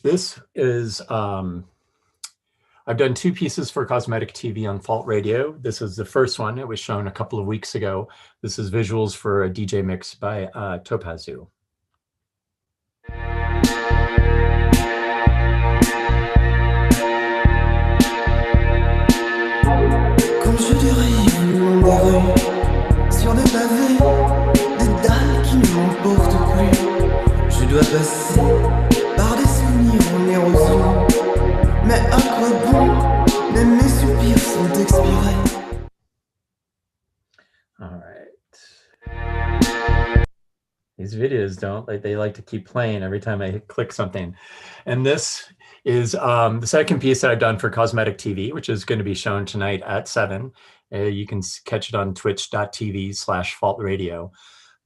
This is, I've done 2 pieces for Cosmetic TV on Fault Radio. This is the first one. It was shown a couple of weeks ago. This is visuals for a DJ mix by Topazu. All right. These videos don't, they like to keep playing every time I click something. And this is the second piece that I've done for Cosmetic TV, which is going to be shown tonight at 7. You can catch it on twitch.tv/faultradio.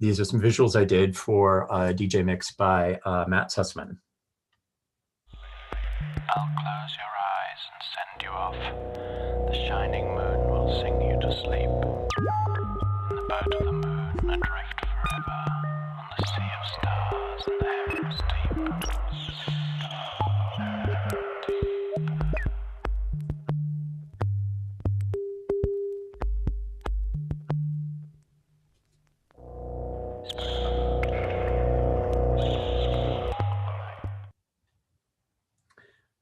These are some visuals I did for a DJ mix by Matt Sussman. I'll close your eyes and send you off. The shining moon will sing you to sleep. In the boat of the moon, adrift forever, on the sea of stars and the heavens deep.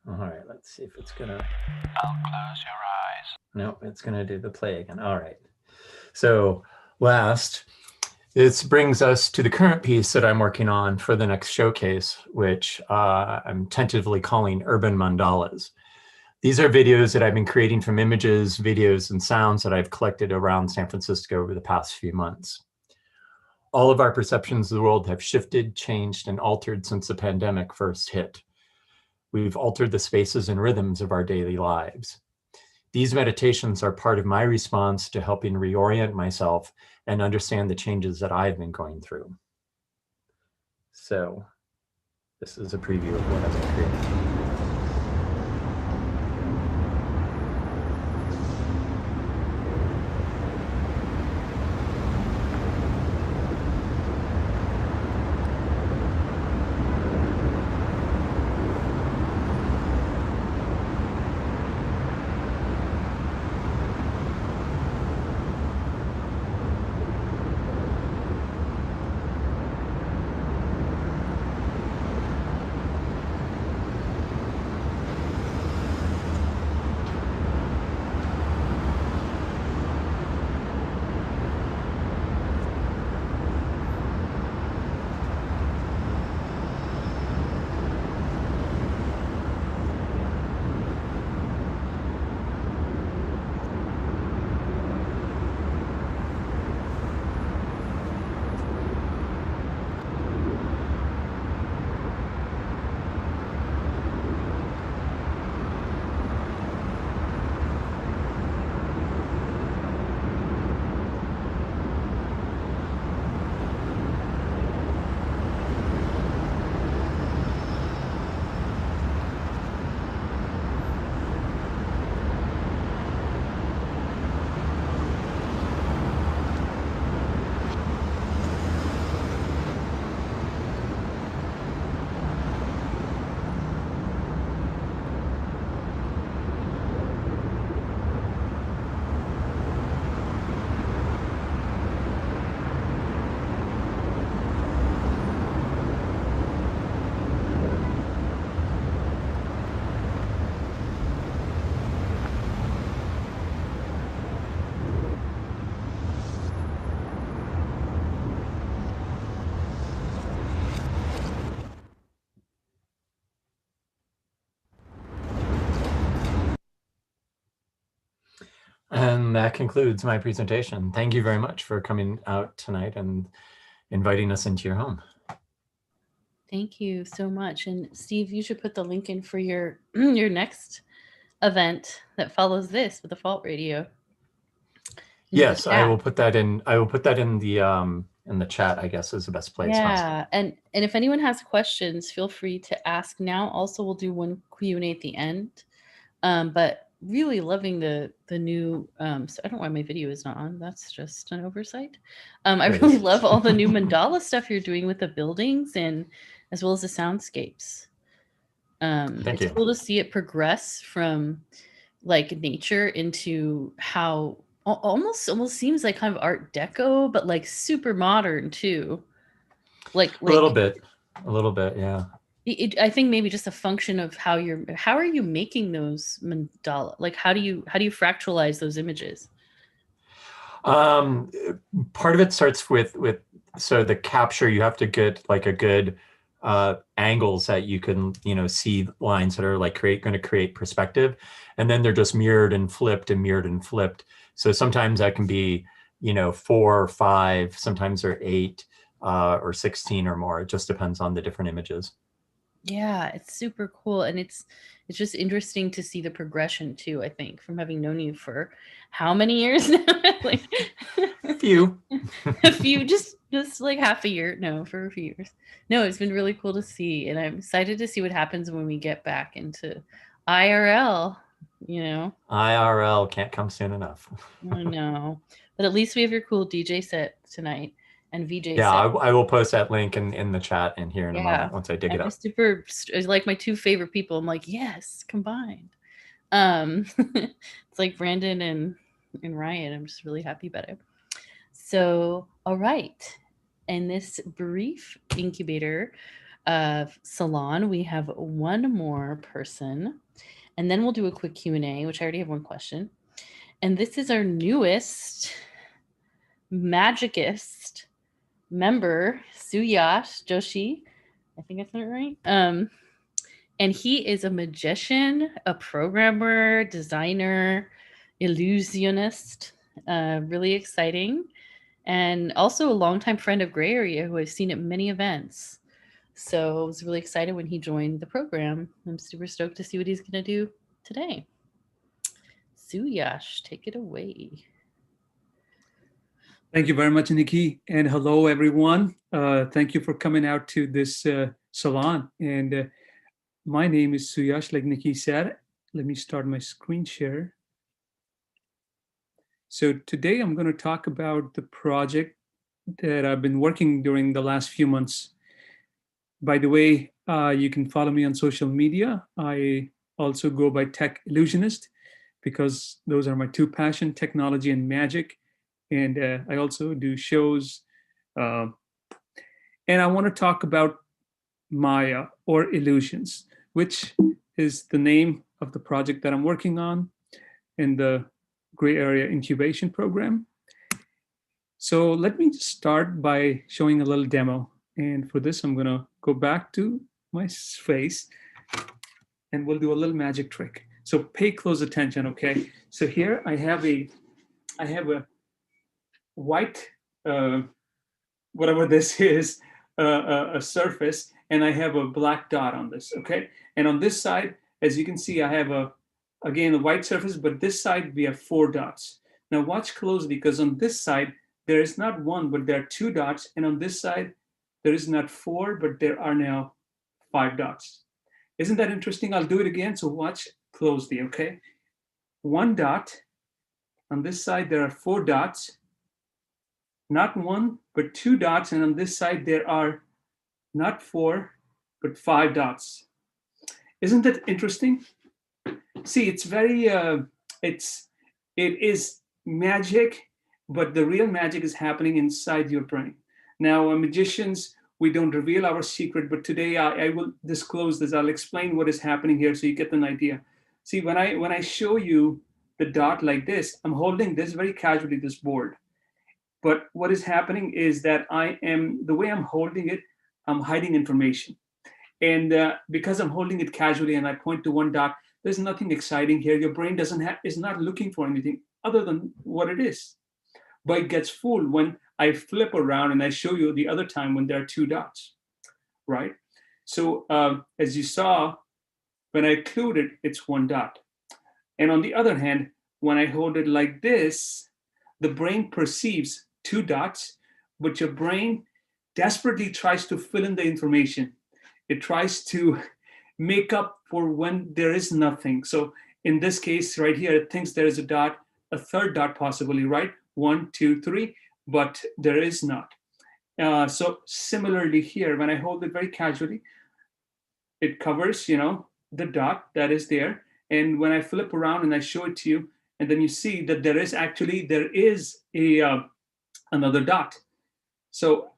All right, let's see if it's gonna. I'll close your eyes. No, it's gonna do the play again. All right. So last, this brings us to the current piece that I'm working on for the next showcase, which I'm tentatively calling Urban Mandalas. These are videos that I've been creating from images, videos, and sounds that I've collected around San Francisco over the past few months. All of our perceptions of the world have shifted, changed, and altered since the pandemic first hit. We've altered the spaces and rhythms of our daily lives. These meditations are part of my response to helping reorient myself and understand the changes that I've been going through. So this is a preview of what I've been creating. And that concludes my presentation. Thank you very much for coming out tonight and inviting us into your home. Thank you so much. And Steve, you should put the link in for your your next event that follows this with the Fault Radio. Yes, I will put that in. I will put that in the chat, I guess, is the best place. Yeah, and if anyone has questions, feel free to ask now. Also, we'll do one Q&A at the end. But really loving the new. So I don't know why my video is not on. That's just an oversight. I really love all the new mandala stuff you're doing with the buildings and as well as the soundscapes. Thank you. It's cool to see it progress from like nature into how almost seems like kind of Art Deco, but like super modern too. Like a little bit, yeah. I think maybe just a function of how are you making those mandala? Like how do you fractalize those images? Part of it starts with so the capture, you have to get like a good angles that you can see lines that are like going to create perspective, and then they're just mirrored and flipped and mirrored and flipped. So sometimes that can be 4 or 5, sometimes they're 8 or 16 or more. It just depends on the different images. Yeah, it's super cool. And it's just interesting to see the progression too, I think, from having known you for how many years now? Like A few. a few, just like half a year. No, for a few years. No, it's been really cool to see. And I'm excited to see what happens when we get back into IRL, IRL can't come soon enough. I know. But at least we have your cool DJ set tonight and VJ Yeah, set. I will post that link in the chat in here in a moment once I dig it I'm up. It's like my two favorite people. I'm like, yes, combined. It's like Brandon and Ryan. I'm just really happy about it. So, all right. In this brief incubator of Salon, we have one more person, and then we'll do a quick Q&A, which I already have one question. And this is our newest magicist member, Suyash Joshi. I think I said it right. And he is a magician, a programmer, designer, illusionist. Really exciting. And also a longtime friend of Gray Area who I've seen at many events. So I was really excited when he joined the program. I'm super stoked to see what he's going to do today. Suyash, take it away. Thank you very much, Nikki. And hello, everyone. Thank you for coming out to this salon. And my name is Suyash, like Nikki said. Let me start my screen share. So today I'm going to talk about the project that I've been working during the last few months. By the way, you can follow me on social media. I also go by Tech Illusionist because those are my two passions, technology and magic. And I also do shows. And I want to talk about Maya or Illusions, which is the name of the project that I'm working on in the Gray Area Incubation Program. So let me just start by showing a little demo. And for this, I'm going to go back to my face and we'll do a little magic trick. So pay close attention, okay? So here I have a white, whatever this is, a surface, and I have a black dot on this, okay? And on this side, as you can see, I have again, a white surface, but this side we have 4 dots. Now watch closely, because on this side, there is not 1, but there are 2 dots, and on this side, there is not 4, but there are now 5 dots. Isn't that interesting? I'll do it again, so watch closely, okay? 1 dot. On this side, there are 4 dots. Not 1, but 2 dots, and on this side, there are not 4, but 5 dots. Isn't that interesting? See, it's very, it is magic, but the real magic is happening inside your brain. Now, magicians, we don't reveal our secret, but today I will disclose this. I'll explain what is happening here so you get an idea. See, when I show you the dot like this, I'm holding this very casually, this board. But what is happening is that the way I'm holding it, I'm hiding information. And because I'm holding it casually and I point to 1 dot, there's nothing exciting here. Your brain is not looking for anything other than what it is. But it gets fooled when I flip around and I show you the other time when there are 2 dots, right? So as you saw, when I include it, it's 1 dot. And on the other hand, when I hold it like this, the brain perceives 2 dots, but your brain desperately tries to fill in the information. It tries to make up for when there is nothing. So in this case right here, it thinks there is a dot, a 3rd dot possibly, right? 1, 2, 3, but there is not. So similarly here, when I hold it very casually, it covers, the dot that is there. And when I flip around and I show it to you, and then you see that there is another dot. So,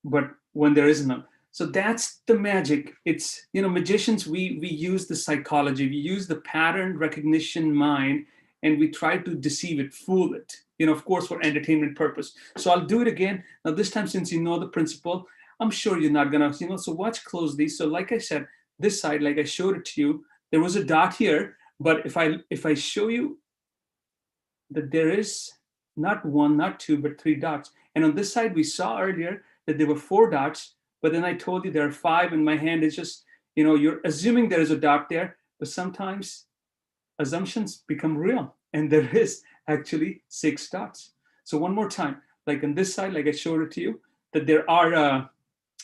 but when there is none. So that's the magic. It's, magicians, we use the psychology, we use the pattern recognition mind, and we try to deceive it, fool it, of course, for entertainment purpose. So I'll do it again. Now, this time, since you know the principle, I'm sure you're not gonna, so watch closely. So like I said, this side, like I showed it to you, there was a dot here, but if I show you that there is not one, not two, but 3 dots. And on this side, we saw earlier that there were 4 dots, but then I told you there are 5, and my hand is just, you're assuming there is a dot there, but sometimes assumptions become real, and there is actually 6 dots. So one more time, like on this side, like I showed it to you, that there are,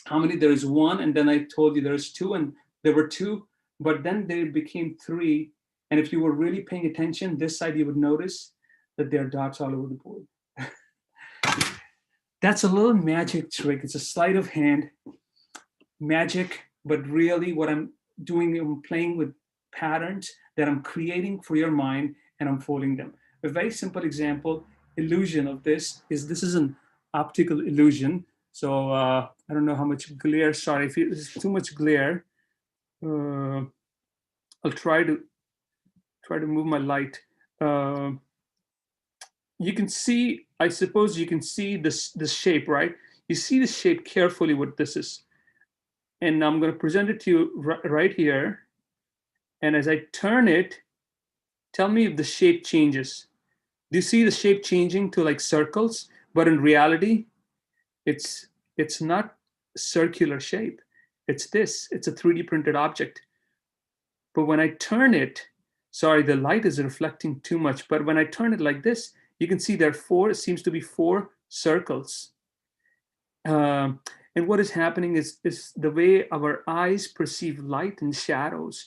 how many? There is 1, and then I told you there's 2, and there were 2, but then they became 3. And if you were really paying attention, this side, you would notice that there are dots all over the board. That's a little magic trick. It's a sleight of hand magic, but really what I'm doing, I'm playing with patterns that I'm creating for your mind, and I'm folding them. A very simple example, illusion of this is an optical illusion. So I don't know how much glare, sorry, if there's too much glare, I'll try to move my light. You can see, I suppose you can see this shape, right? You see the shape carefully what this is. And I'm going to present it to you right here. And as I turn it, tell me if the shape changes. Do you see the shape changing to like circles? But in reality, it's not circular shape. It's this. It's a 3D printed object. But when I turn it, sorry, the light is reflecting too much. But when I turn it like this, you can see there are 4, it seems to be 4 circles. And what is happening is the way our eyes perceive light and shadows.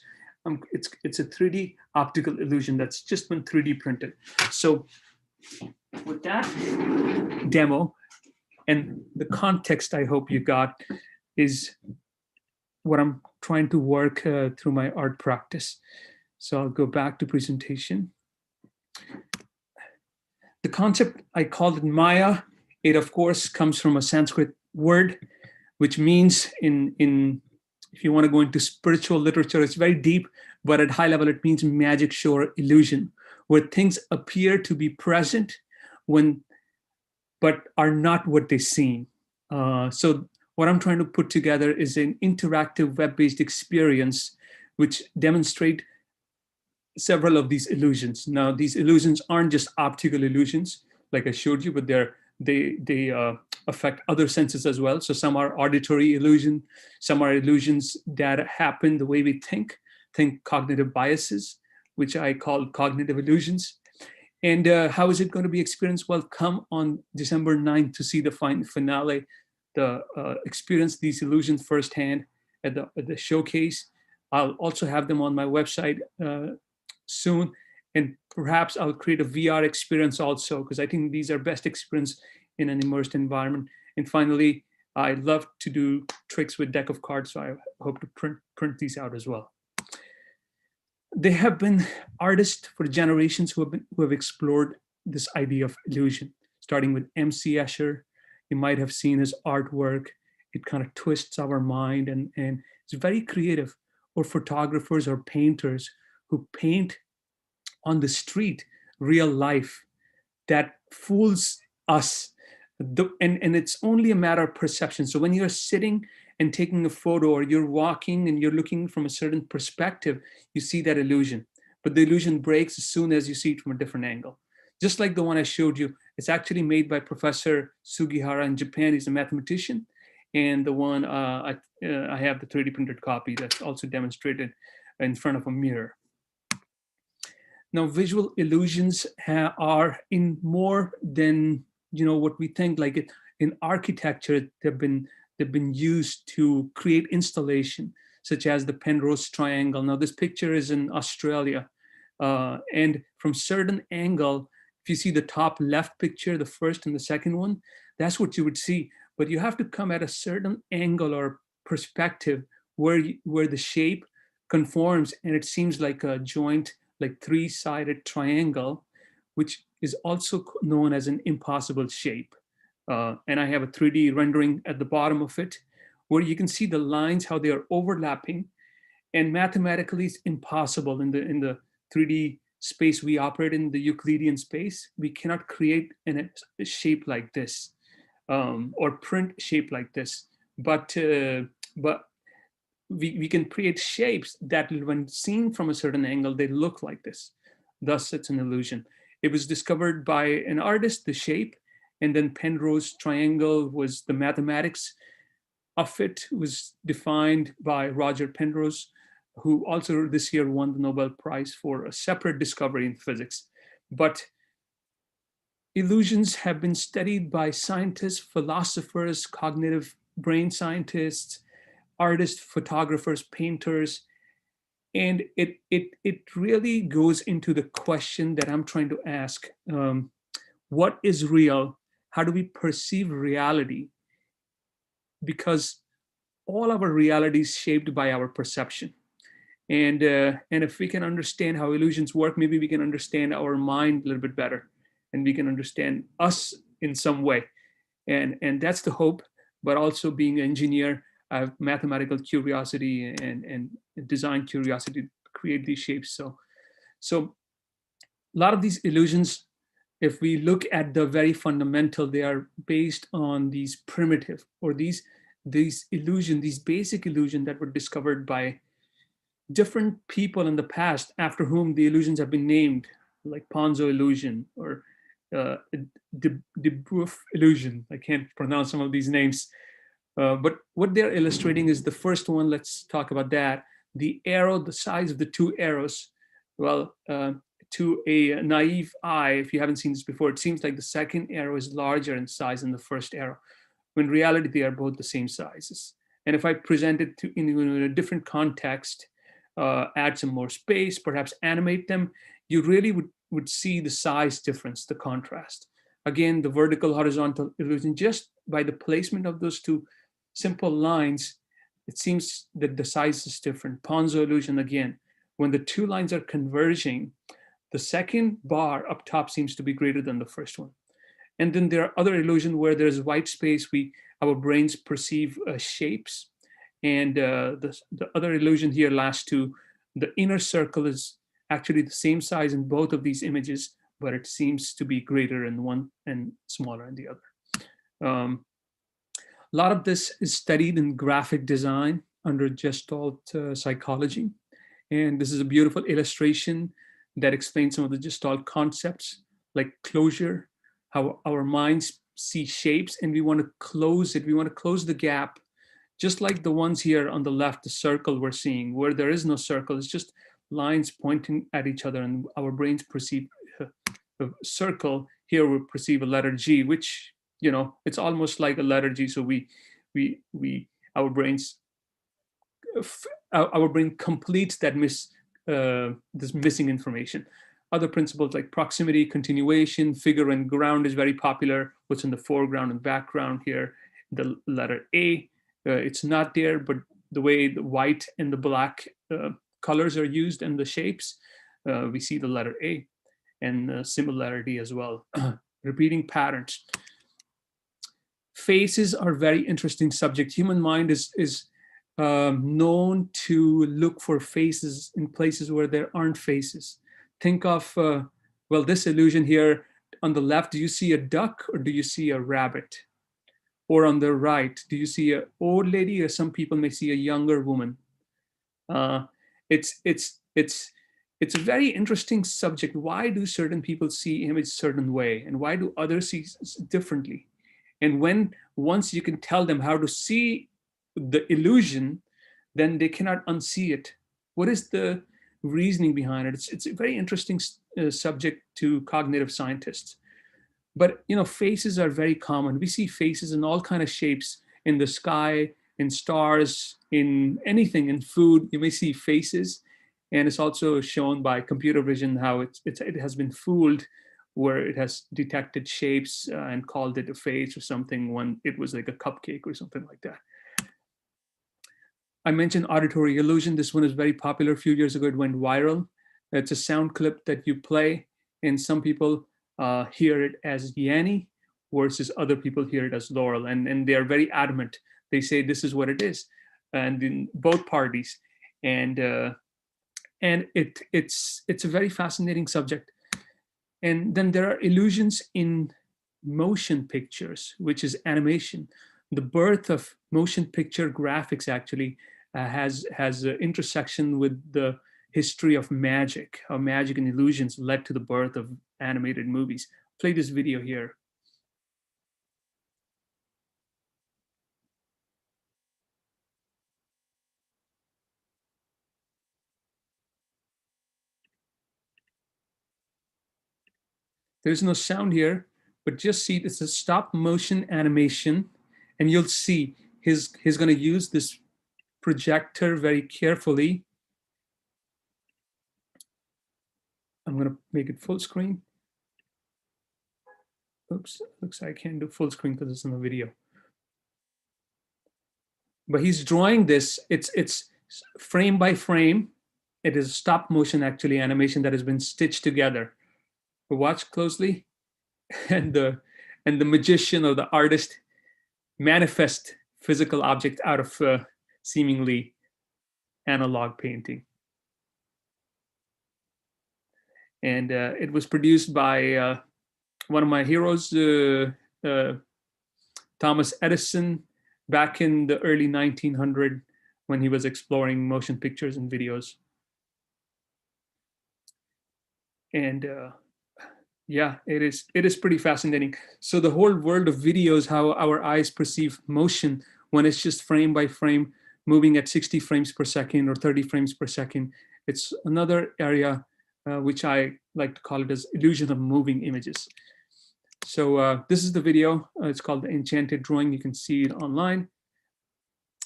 It's a 3D optical illusion that's just been 3D printed. So with that demo and the context I hope you got is what I'm trying to work through my art practice. So I'll go back to presentation. The concept, I called it Maya. It, of course, comes from a Sanskrit word, which means if you want to go into spiritual literature, it's very deep, but at high level, it means magic show or illusion, where things appear to be present but are not what they seem. So what I'm trying to put together is an interactive web-based experience which demonstrate several of these illusions. Now, these illusions aren't just optical illusions, like I showed you, but they affect other senses as well. So some are auditory illusion, some are illusions that happen the way we think cognitive biases, which I call cognitive illusions. And how is it going to be experienced? Well, come on December 9th to see the finale, experience these illusions firsthand at the showcase. I'll also have them on my website soon, and perhaps I'll create a VR experience also, because I think these are best experience in an immersed environment. And finally, I love to do tricks with deck of cards, so I hope to print these out as well. There have been artists for generations who have explored this idea of illusion, starting with M.C. Escher. You might have seen his artwork. It kind of twists our mind, and it's very creative. Or photographers or painters who paint on the street real life that fools us. And it's only a matter of perception. So when you're sitting and taking a photo, or you're walking and you're looking from a certain perspective, you see that illusion. But the illusion breaks as soon as you see it from a different angle. Just like the one I showed you, it's actually made by Professor Sugihara in Japan. He's a mathematician. And the one I have the 3D printed copy that's also demonstrated in front of a mirror. Now, visual illusions are in more than what we think. Like in architecture, they've been used to create installation, such as the Penrose Triangle. Now, this picture is in Australia, and from certain angle, if you see the top left picture, the first and the second one, that's what you would see. But you have to come at a certain angle or perspective where the shape conforms, and it seems like a joint, like 3-sided triangle, which is also known as an impossible shape. And I have a 3D rendering at the bottom of it, where you can see the lines, how they are overlapping, and mathematically it's impossible in the 3D space we operate in, the Euclidean space. We cannot create a shape like this. Or print shape like this, but we can create shapes that, when seen from a certain angle, they look like this. Thus, it's an illusion. It was discovered by an artist, the shape, and then Penrose triangle was the mathematics of it. Was defined by Roger Penrose, who also this year won the Nobel Prize for a separate discovery in physics. But illusions have been studied by scientists, philosophers, cognitive brain scientists, artists, photographers, painters, and it really goes into the question that I'm trying to ask. What is real? How do we perceive reality? Because all our reality is shaped by our perception. And if we can understand how illusions work, maybe we can understand our mind a little bit better, and we can understand us in some way. And that's the hope. But also, being an engineer, I have mathematical curiosity and design curiosity to create these shapes. So a lot of these illusions, if we look at the very fundamental, they are based on these primitive, or these illusion, these basic illusion that were discovered by different people in the past, after whom the illusions have been named, like Ponzo illusion or de Boeuf illusion. I can't pronounce some of these names. But what they're illustrating is the first one. Let's talk about that. The arrow, the size of the two arrows. Well, to a naive eye, if you haven't seen this before, it seems like the second arrow is larger in size than the first arrow. When in reality, they are both the same sizes. And if I present it in a different context, add some more space, perhaps animate them, you really would see the size difference, the contrast. Again, the vertical, horizontal illusion, just by the placement of those two simple lines, it seems that the size is different. Ponzo illusion, again, when the two lines are converging, the second bar up top seems to be greater than the first one. And then there are other illusions where there's white space. Our brains perceive shapes. And the other illusion here, last two, the inner circle is actually the same size in both of these images, but it seems to be greater in one and smaller in the other. A lot of this is studied in graphic design under Gestalt psychology. And this is a beautiful illustration that explains some of the Gestalt concepts, like closure, how our minds see shapes and we want to close it. We want to close the gap, just like the ones here on the left, the circle we're seeing, where there is no circle. It's just lines pointing at each other, and our brains perceive a circle. Here we perceive a letter G, which, it's almost like a letter G. So our brain completes that this missing information. Other principles like proximity, continuation, figure and ground is very popular. What's in the foreground and background here, the letter A, it's not there, but the way the white and the black colors are used in the shapes, we see the letter A, and similarity as well. Repeating patterns. Faces are very interesting subject. Human mind is known to look for faces in places where there aren't faces. Think of, this illusion here on the left, do you see a duck or do you see a rabbit? Or on the right, do you see an old lady, or some people may see a younger woman? It's a very interesting subject. Why do certain people see image a certain way, and why do others see differently? And once you can tell them how to see the illusion, then they cannot unsee it. What is the reasoning behind it? It's a very interesting subject to cognitive scientists. But faces are very common. We see faces in all kinds of shapes, in the sky, in stars, in anything, in food. You may see faces, and it's also shown by computer vision how it has been fooled, where it has detected shapes and called it a face or something when it was like a cupcake or something like that. I mentioned auditory illusion. This one is very popular. A few years ago, it went viral. It's a sound clip that you play, and some people hear it as Yanni, versus other people hear it as Laurel, and they are very adamant. They say this is what it is, and in both parties, and it's a very fascinating subject. And then there are illusions in motion pictures, which is animation. The birth of motion picture graphics actually has an intersection with the history of magic, how magic and illusions led to the birth of animated movies. Play this video here. There's no sound here, but just see it's a stop motion animation, and you'll see he's going to use this projector very carefully. I'm going to make it full screen. Oops, looks like I can't do full screen because it's in the video. But he's drawing this, it's frame by frame. It is stop motion, actually, animation that has been stitched together. But watch closely, and the magician or the artist manifest physical object out of seemingly analog painting. And it was produced by one of my heroes, Thomas Edison, back in the early 1900s when he was exploring motion pictures and videos. And yeah, it is pretty fascinating. So the whole world of video is how our eyes perceive motion when it's just frame by frame, moving at 60 frames per second or 30 frames per second. It's another area which I like to call it as illusion of moving images. So this is the video. It's called The Enchanted Drawing. You can see it online.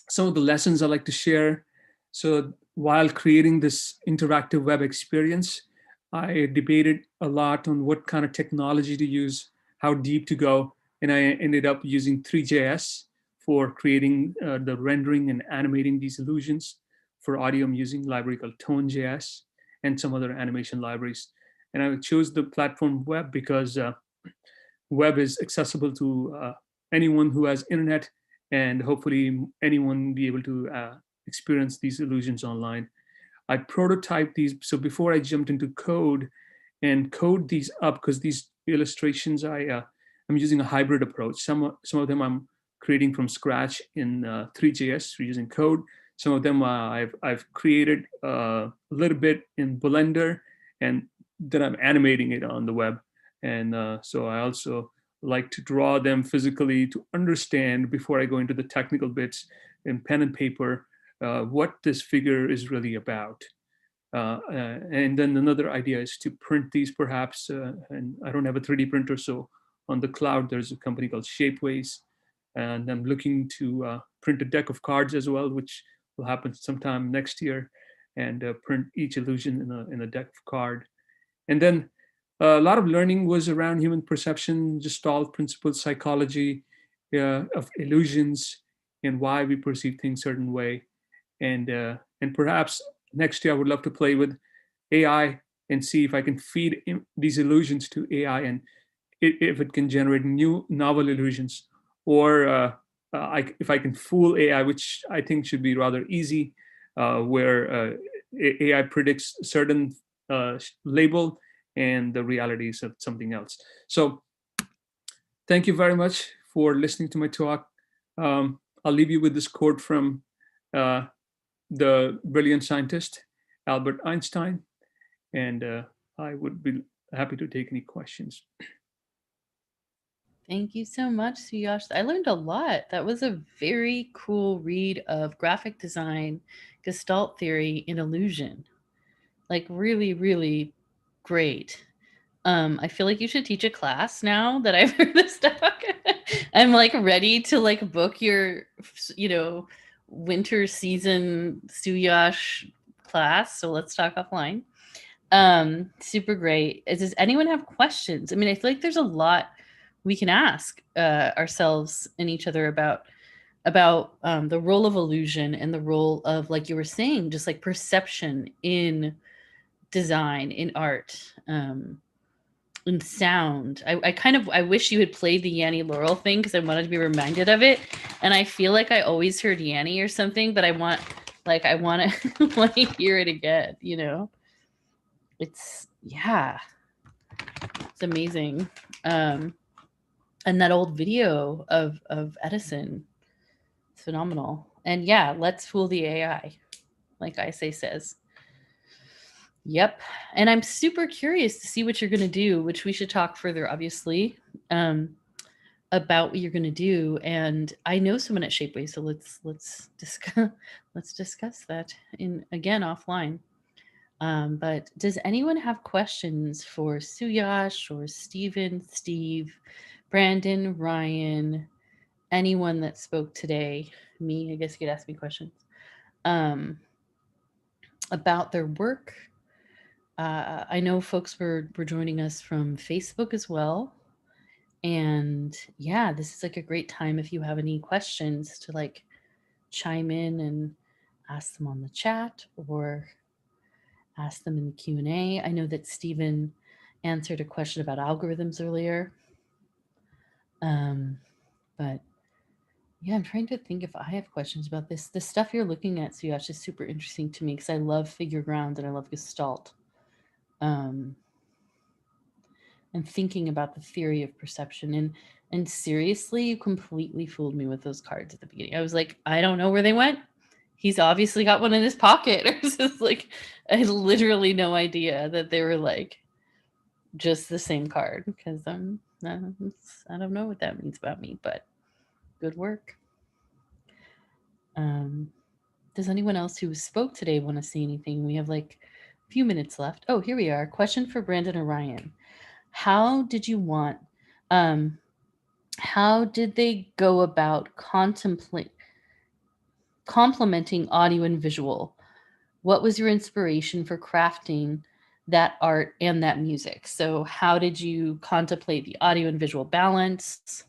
Some of the lessons I like to share. So while creating this interactive web experience, I debated a lot on what kind of technology to use, how deep to go, and I ended up using Three.js for creating the rendering and animating these illusions. For audio, I'm using a library called Tone.js and some other animation libraries. And I chose the platform web because web is accessible to anyone who has internet, and hopefully anyone be able to experience these illusions online. I prototyped these. So before I jumped into code and code these up, because these illustrations, I'm using a hybrid approach. Some of them I'm creating from scratch in Three.js using code. Some of them I've created a little bit in Blender, and then I'm animating it on the web. And so I also like to draw them physically to understand, before I go into the technical bits in pen and paper, what this figure is really about. And then another idea is to print these perhaps, and I don't have a 3D printer, so on the cloud there's a company called Shapeways, and I'm looking to print a deck of cards as well, which will happen sometime next year, and print each illusion in a deck of card. And then a lot of learning was around human perception, Gestalt principles, psychology of illusions, and why we perceive things a certain way. And perhaps next year I would love to play with AI and see if I can feed these illusions to AI, and if it can generate new novel illusions, or if I can fool AI, which I think should be rather easy, where AI predicts a certain label and the reality is something else. So thank you very much for listening to my talk. I'll leave you with this quote from the brilliant scientist, Albert Einstein, and I would be happy to take any questions. Thank you so much, Suyash. I learned a lot. That was a very cool read of graphic design, Gestalt theory, and illusion. Like really, really great. I feel like you should teach a class now that I've heard this talk. I'm like ready to like book your, winter season Suyash class. So let's talk offline. Super great. Does anyone have questions? I mean, I feel like there's a lot we can ask ourselves and each other about the role of illusion and the role of, like you were saying, just like perception in design, in art, in sound. I wish you had played the Yanni Laurel thing because I wanted to be reminded of it, and I feel like I always heard Yanni or something, but I want to hear it again. It's amazing. And that old video of Edison, it's phenomenal. And yeah, let's fool the AI, like Ayse says. Yep. And I'm super curious to see what you're going to do, which we should talk further, obviously, about what you're going to do. And I know someone at Shapeway, so let's discuss that again offline. But does anyone have questions for Suyash or Steven, Steve, Brandon, Ryan, anyone that spoke today? Me, I guess you could ask me questions about their work. I know folks were joining us from Facebook as well. And yeah, this is like a great time if you have any questions to like chime in and ask them on the chat or ask them in the Q&A. I know that Stephen answered a question about algorithms earlier. But yeah, I'm trying to think if I have questions about this. The stuff you're looking at, Suyash, is super interesting to me because I love figure ground and I love Gestalt. And thinking about the theory of perception. And seriously, you completely fooled me with those cards at the beginning. I was like, I don't know where they went. He's obviously got one in his pocket. Or just like, I had literally no idea that they were like just the same card because I don't know what that means about me, but good work. Does anyone else who spoke today want to say anything? We have like a few minutes left. Oh, here we are. Question for Brandon or Ryan. How did you want, how did they go about complementing audio and visual? What was your inspiration for crafting that art and that music? So how did you contemplate the audio and visual balance?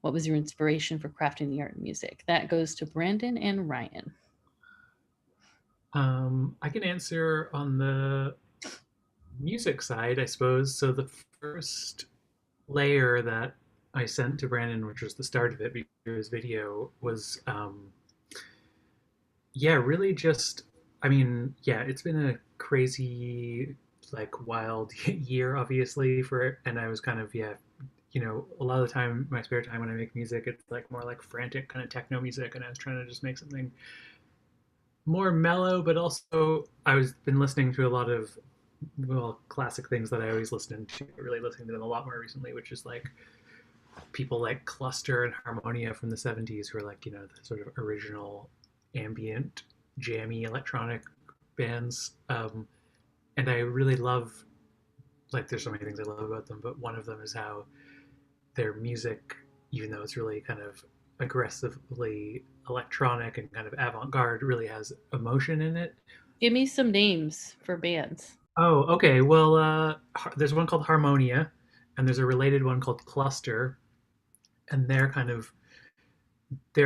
What was your inspiration for crafting the art and music? That goes to Brandon and Ryan. I can answer on the music side, I suppose. So the first layer that I sent to Brandon, which was the start of it before his video, was really just, I mean, yeah, it's been a crazy, like, wild year, obviously, and I was kind of, a lot of the time, my spare time when I make music, it's like more like frantic kind of techno music, and I was trying to just make something more mellow, but also I was been listening to a lot of classic things that I always listened to, really listening to them a lot more recently, which is like people like Cluster and Harmonia from the 70s, who are like, the sort of original ambient, jammy electronic bands. And I really love, like, there's so many things I love about them, but one of them is how their music, even though it's really kind of aggressively electronic and kind of avant-garde, really has emotion in it. Give me some names for bands. Oh, okay. Well, there's one called Harmonia, and there's a related one called Cluster, and they're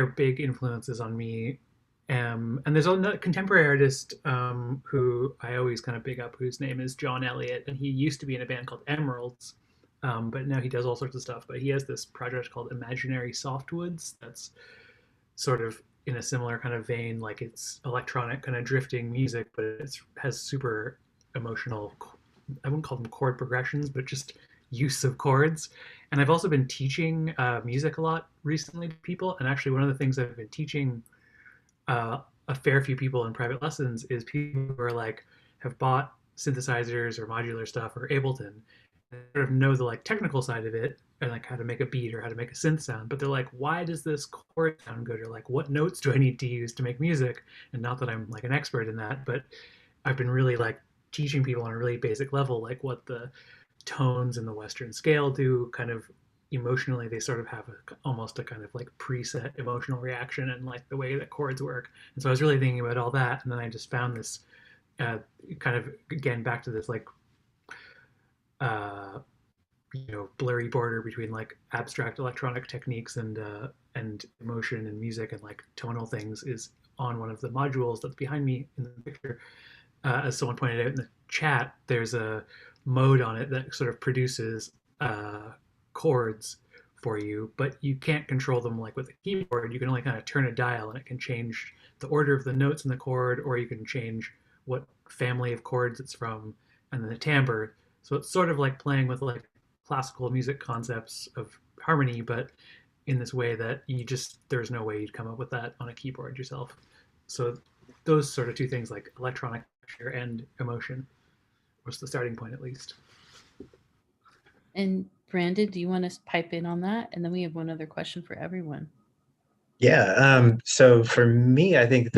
big influences on me. And there's a contemporary artist who I always kind of big up, whose name is John Elliott, and he used to be in a band called Emeralds, but now he does all sorts of stuff. But he has this project called Imaginary Softwoods that's sort of in a similar kind of vein, like it's electronic kind of drifting music, but it has super emotional, I wouldn't call them chord progressions, but just use of chords. And I've also been teaching music a lot recently to people. And actually, one of the things I've been teaching a fair few people in private lessons is people who are like, have bought synthesizers or modular stuff or Ableton, and sort of know the like technical side of it and like how to make a beat or how to make a synth sound, but they're like, why does this chord sound good? Or like, what notes do I need to use to make music? And not that I'm like an expert in that, but I've been really like teaching people on a really basic level, like what the tones in the Western scale do kind of emotionally. They sort of have almost a kind of like preset emotional reaction and like the way that chords work. And so I was really thinking about all that. And then I just found this kind of, again, back to this like, blurry border between like abstract electronic techniques and emotion and music and like tonal things is on one of the modules that's behind me in the picture. As someone pointed out in the chat, there's a mode on it that sort of produces chords for you, but you can't control them like with a keyboard. You can only kind of turn a dial and it can change the order of the notes in the chord, or you can change what family of chords it's from, and then the timbre. So it's sort of like playing with like classical music concepts of harmony, but in this way that there's no way you'd come up with that on a keyboard yourself. So those sort of two things, like electronic texture and emotion was the starting point, at least. And Brandon, do you want to pipe in on that? And then we have one other question for everyone. Yeah. So for me, I think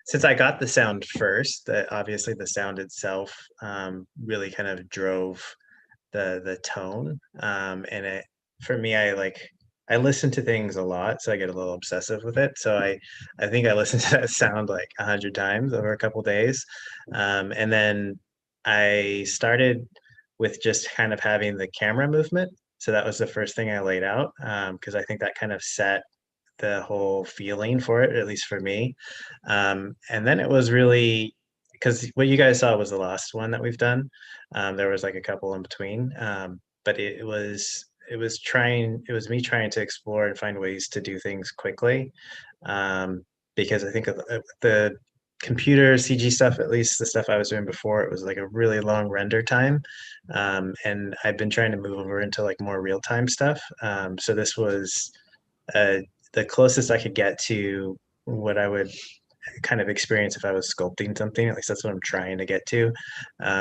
since I got the sound first, that obviously the sound itself really kind of drove the tone. And it for me, I listen to things a lot, so I get a little obsessive with it. So I think I listened to that sound like 100 times over a couple days. And then I started with just kind of having the camera movement. So that was the first thing I laid out, because I think that kind of set the whole feeling for it, at least for me. And then it was really because what you guys saw was the last one that we've done. There was like a couple in between, but it was me trying to explore and find ways to do things quickly, because I think of the computer CG stuff, at least the stuff I was doing before, it was like a really long render time, and I've been trying to move over into like more real time stuff. So this was uh, the closest I could get to what I would kind of experience if I was sculpting something. At least that's what I'm trying to get to,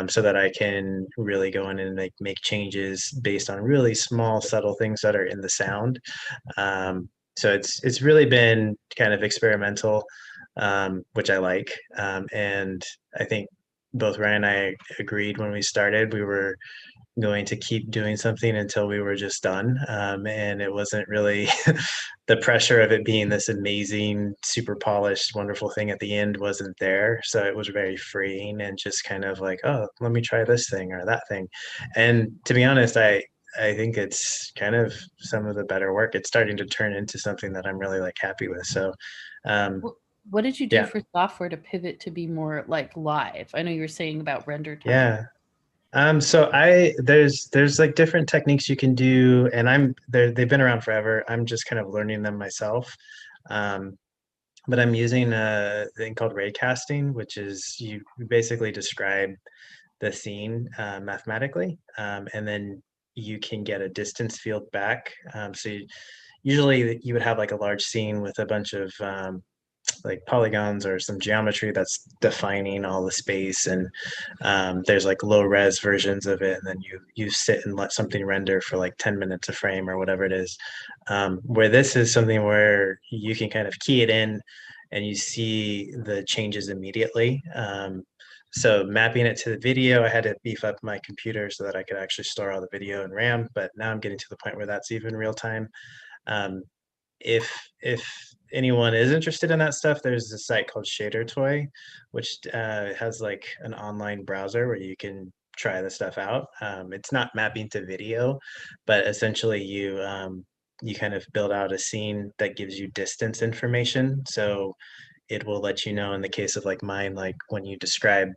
so that I can really go in and make changes based on really small, subtle things that are in the sound. So it's really been kind of experimental, which I like, and I think both Ryan and I agreed when we started we were going to keep doing something until we were just done. And it wasn't really the pressure of it being this amazing, super polished, wonderful thing at the end wasn't there. So it was very freeing and just kind of like, oh, let me try this thing or that thing. And to be honest, I think it's kind of some of the better work. It's starting to turn into something that I'm really like happy with. So What did you do yeah. for software to pivot to be more like live? I know you were saying about render time. Yeah. So there's like different techniques you can do, and they've been around forever. I'm just kind of learning them myself. Um, but I'm using a thing called raycasting, which is you basically describe the scene mathematically, and then you can get a distance field back. Usually you would have like a large scene with a bunch of like polygons or some geometry that's defining all the space, and there's like low res versions of it, and then you sit and let something render for like 10 minutes a frame or whatever it is, where this is something where you can kind of key it in and you see the changes immediately. So mapping it to the video, I had to beef up my computer so that I could actually store all the video in RAM, but now I'm getting to the point where that's even real time. um, if anyone is interested in that stuff, there's a site called Shader Toy, which has like an online browser where you can try the stuff out. It's not mapping to video, but essentially you kind of build out a scene that gives you distance information. So it will let you know in the case of like mine, like when you describe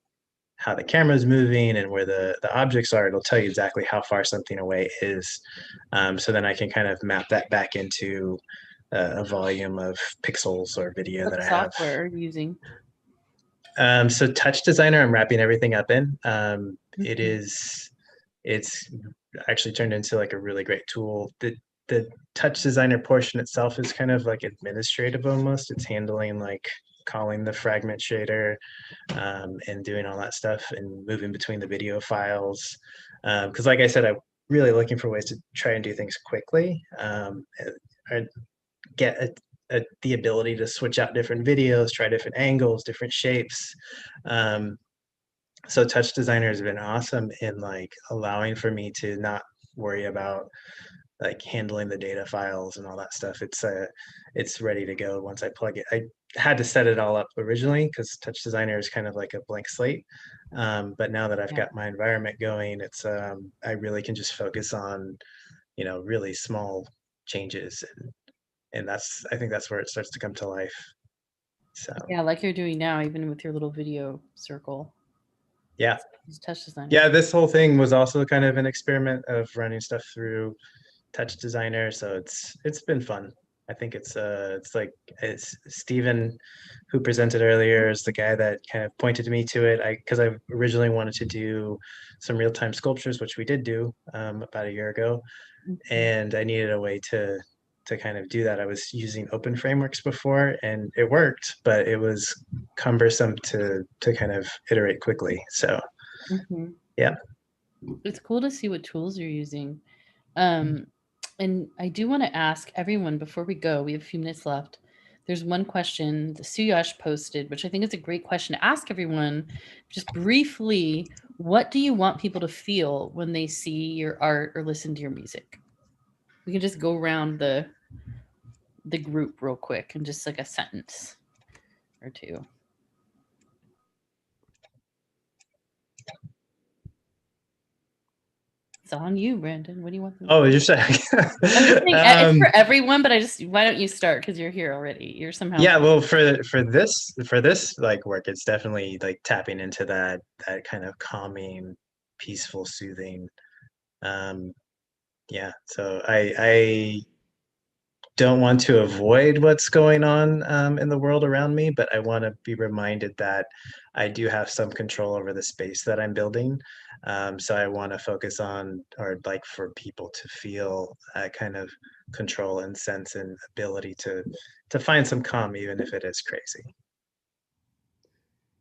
how the camera is moving and where the objects are, it'll tell you exactly how far something away is. So then I can kind of map that back into a volume of pixels or video What that I have. software are you using? So Touch Designer, I'm wrapping everything up in. It's actually turned into like a really great tool. The Touch Designer portion itself is kind of like administrative almost. It's handling like calling the fragment shader, and doing all that stuff and moving between the video files. Because like I said, I'm really looking for ways to try and do things quickly. I get the ability to switch out different videos, try different angles, different shapes. So Touch Designer has been awesome in like allowing for me to not worry about like handling the data files and all that stuff. It's ready to go once I plug it. I had to set it all up originally because Touch Designer is kind of like a blank slate. But now that I've got my environment going, I really can just focus on, really small changes, and I think that's where it starts to come to life. So Yeah, like you're doing now, even with your little video circle. yeah. Use Touch Designer. Yeah, this whole thing was also kind of an experiment of running stuff through Touch Designer, so it's been fun. I think it's Steven who presented earlier is the guy that kind of pointed me to it. Because I originally wanted to do some real-time sculptures, which we did do about a year ago, and I needed a way to to kind of do that. I was using open frameworks before, and it worked, but it was cumbersome to kind of iterate quickly. So yeah. It's cool to see what tools you're using. And I do want to ask everyone before we go, we have a few minutes left. There's one question that Suyash posted, which I think is a great question to ask everyone. Just briefly, what do you want people to feel when they see your art or listen to your music? We can just go around the group real quick and just like a sentence or two. It's on you, Brandon. What do you want them to Oh, you're saying I'm just saying, it's for everyone, but why don't you start, because you're here already. You're somehow yeah, well, for this like work, it's definitely like tapping into that kind of calming, peaceful, soothing. Yeah, so I don't want to avoid what's going on in the world around me, but I want to be reminded that I do have some control over the space that I'm building. So I want to focus on, or like for people to feel kind of control and sense and ability to find some calm, even if it is crazy.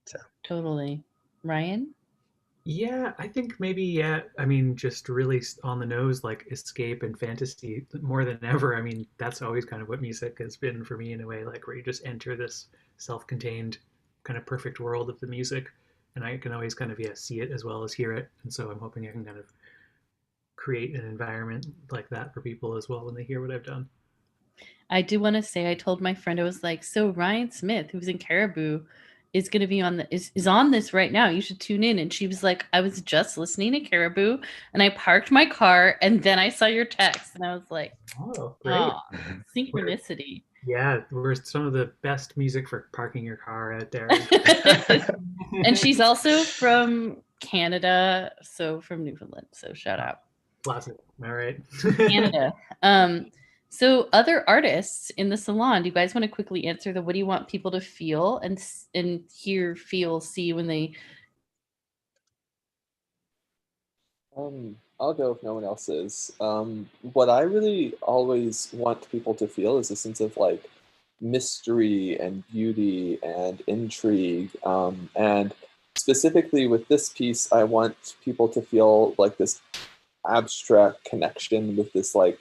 So totally. Ryan? Yeah, I think maybe, yeah. I mean, just really on the nose, like escape and fantasy more than ever. I mean, that's always kind of what music has been for me in a way, like where you just enter this self-contained kind of perfect world of the music. And I can always kind of, yeah, see it as well as hear it. And so I'm hoping I can kind of create an environment like that for people as well when they hear what I've done. I do want to say, I told my friend, I was like, so Ryan Smith, who's in Caribou, is going to be on is on this right now. You should tune in. And she was like, I was just listening to Caribou and I parked my car and then I saw your text and I was like, oh, great. Synchronicity. We're some of the best music for parking your car out there. And she's also from Canada, so from Newfoundland. So shout out. Classic. All right. Canada. So other artists in the salon, do you guys want to quickly answer what do you want people to feel and hear, feel, see when they? I'll go if no one else is. What I really always want people to feel is a sense of like mystery and beauty and intrigue. And specifically with this piece, I want people to feel like this abstract connection with this like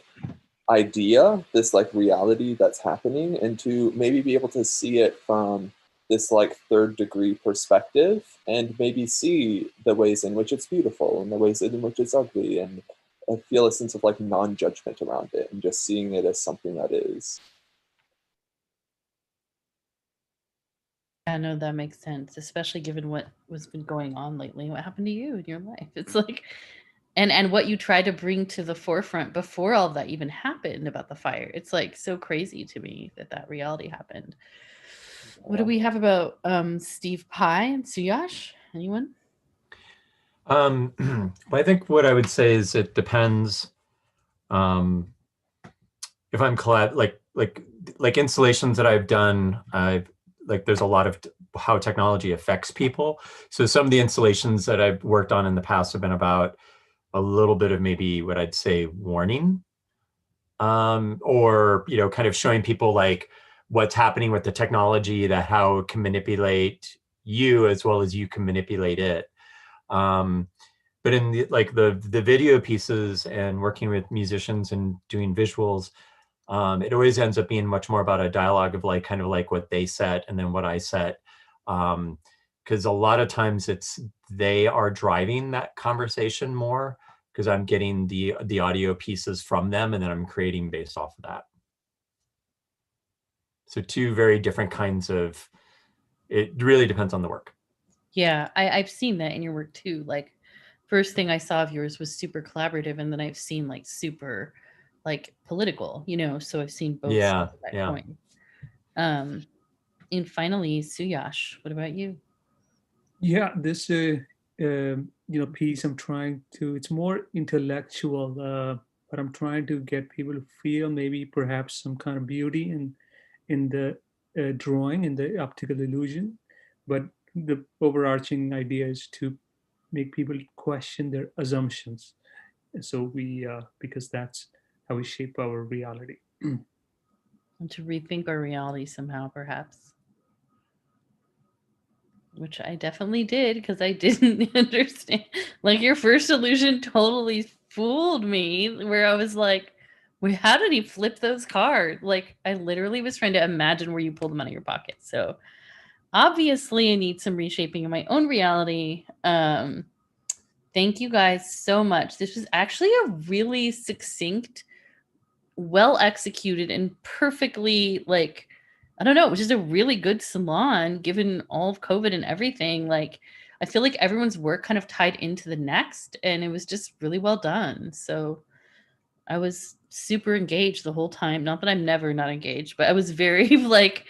idea, this like reality that's happening, and to maybe be able to see it from this like third degree perspective and maybe see the ways in which it's beautiful and the ways in which it's ugly, and feel a sense of like non-judgment around it and just seeing it as something that is. I know that makes sense, especially given what was been going on lately. What happened to you in your life? It's like, and what you tried to bring to the forefront before all of that even happened about the fire. It's like so crazy to me that reality happened. What do we have about Steve Pye and Suyash? Anyone? Well, I think what I would say is it depends. If I'm like installations that I've done, there's a lot of how technology affects people. So some of the installations that I've worked on in the past have been about a little bit of maybe what I'd say warning, or kind of showing people like what's happening with the technology, that how it can manipulate you as well as you can manipulate it. But in the video pieces and working with musicians and doing visuals, it always ends up being much more about a dialogue of like kind of like what they set and then what I set. Because a lot of times they are driving that conversation more because I'm getting the audio pieces from them and then I'm creating based off of that. So two very different kinds of, it really depends on the work. Yeah, I've seen that in your work too. Like first thing I saw of yours was super collaborative, and then I've seen like super like political, so I've seen both sides of that coin. And finally, Suyash, what about you? Yeah, this piece I'm trying to, it's more intellectual, but I'm trying to get people to feel maybe perhaps some kind of beauty in the drawing, in the optical illusion, but the overarching idea is to make people question their assumptions. And so we because that's how we shape our reality. and to rethink our reality somehow, perhaps. Which I definitely did, because I didn't understand. Like, your first illusion totally fooled me, where I was like, wait, how did he flip those cards? Like, I literally was trying to imagine where you pulled them out of your pocket. So obviously I need some reshaping of my own reality. Thank you guys so much. This was actually a really succinct, well executed, and perfectly, like, I don't know, it was just a really good salon given all of COVID and everything. Like, I feel like everyone's work kind of tied into the next, and it was just really well done. So I was super engaged the whole time. Not that I'm never not engaged, but I was very like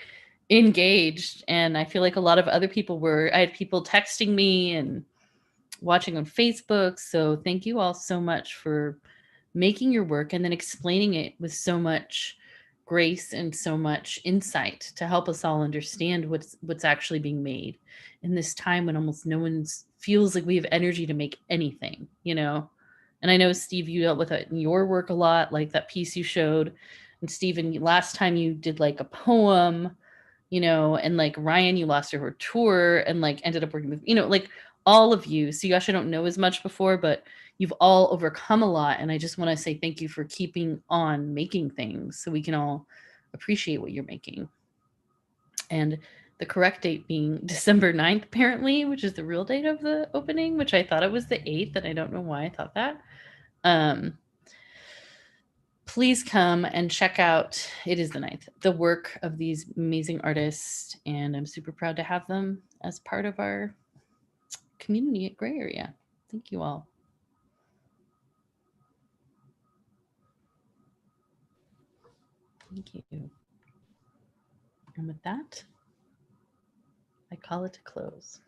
engaged. And I feel like a lot of other people were. I had people texting me and watching on Facebook. So thank you all so much for making your work and then explaining it with so much grace and so much insight to help us all understand what's actually being made in this time when almost no one's feels like we have energy to make anything, you know. And I know, Steve, you dealt with it in your work a lot, like that piece you showed. And Stephen, last time you did like a poem, you know, and like Ryan, you lost her tour and like ended up working with, you know, like all of you. So you actually don't know as much before, but you've all overcome a lot. And I just want to say thank you for keeping on making things so we can all appreciate what you're making. And the correct date being December 9th, apparently, which is the real date of the opening, which I thought it was the 8th, and I don't know why I thought that. Please come and check out, it is the 9th, the work of these amazing artists. And I'm super proud to have them as part of our community at Gray Area. Thank you all. Thank you. And with that, I call it to close.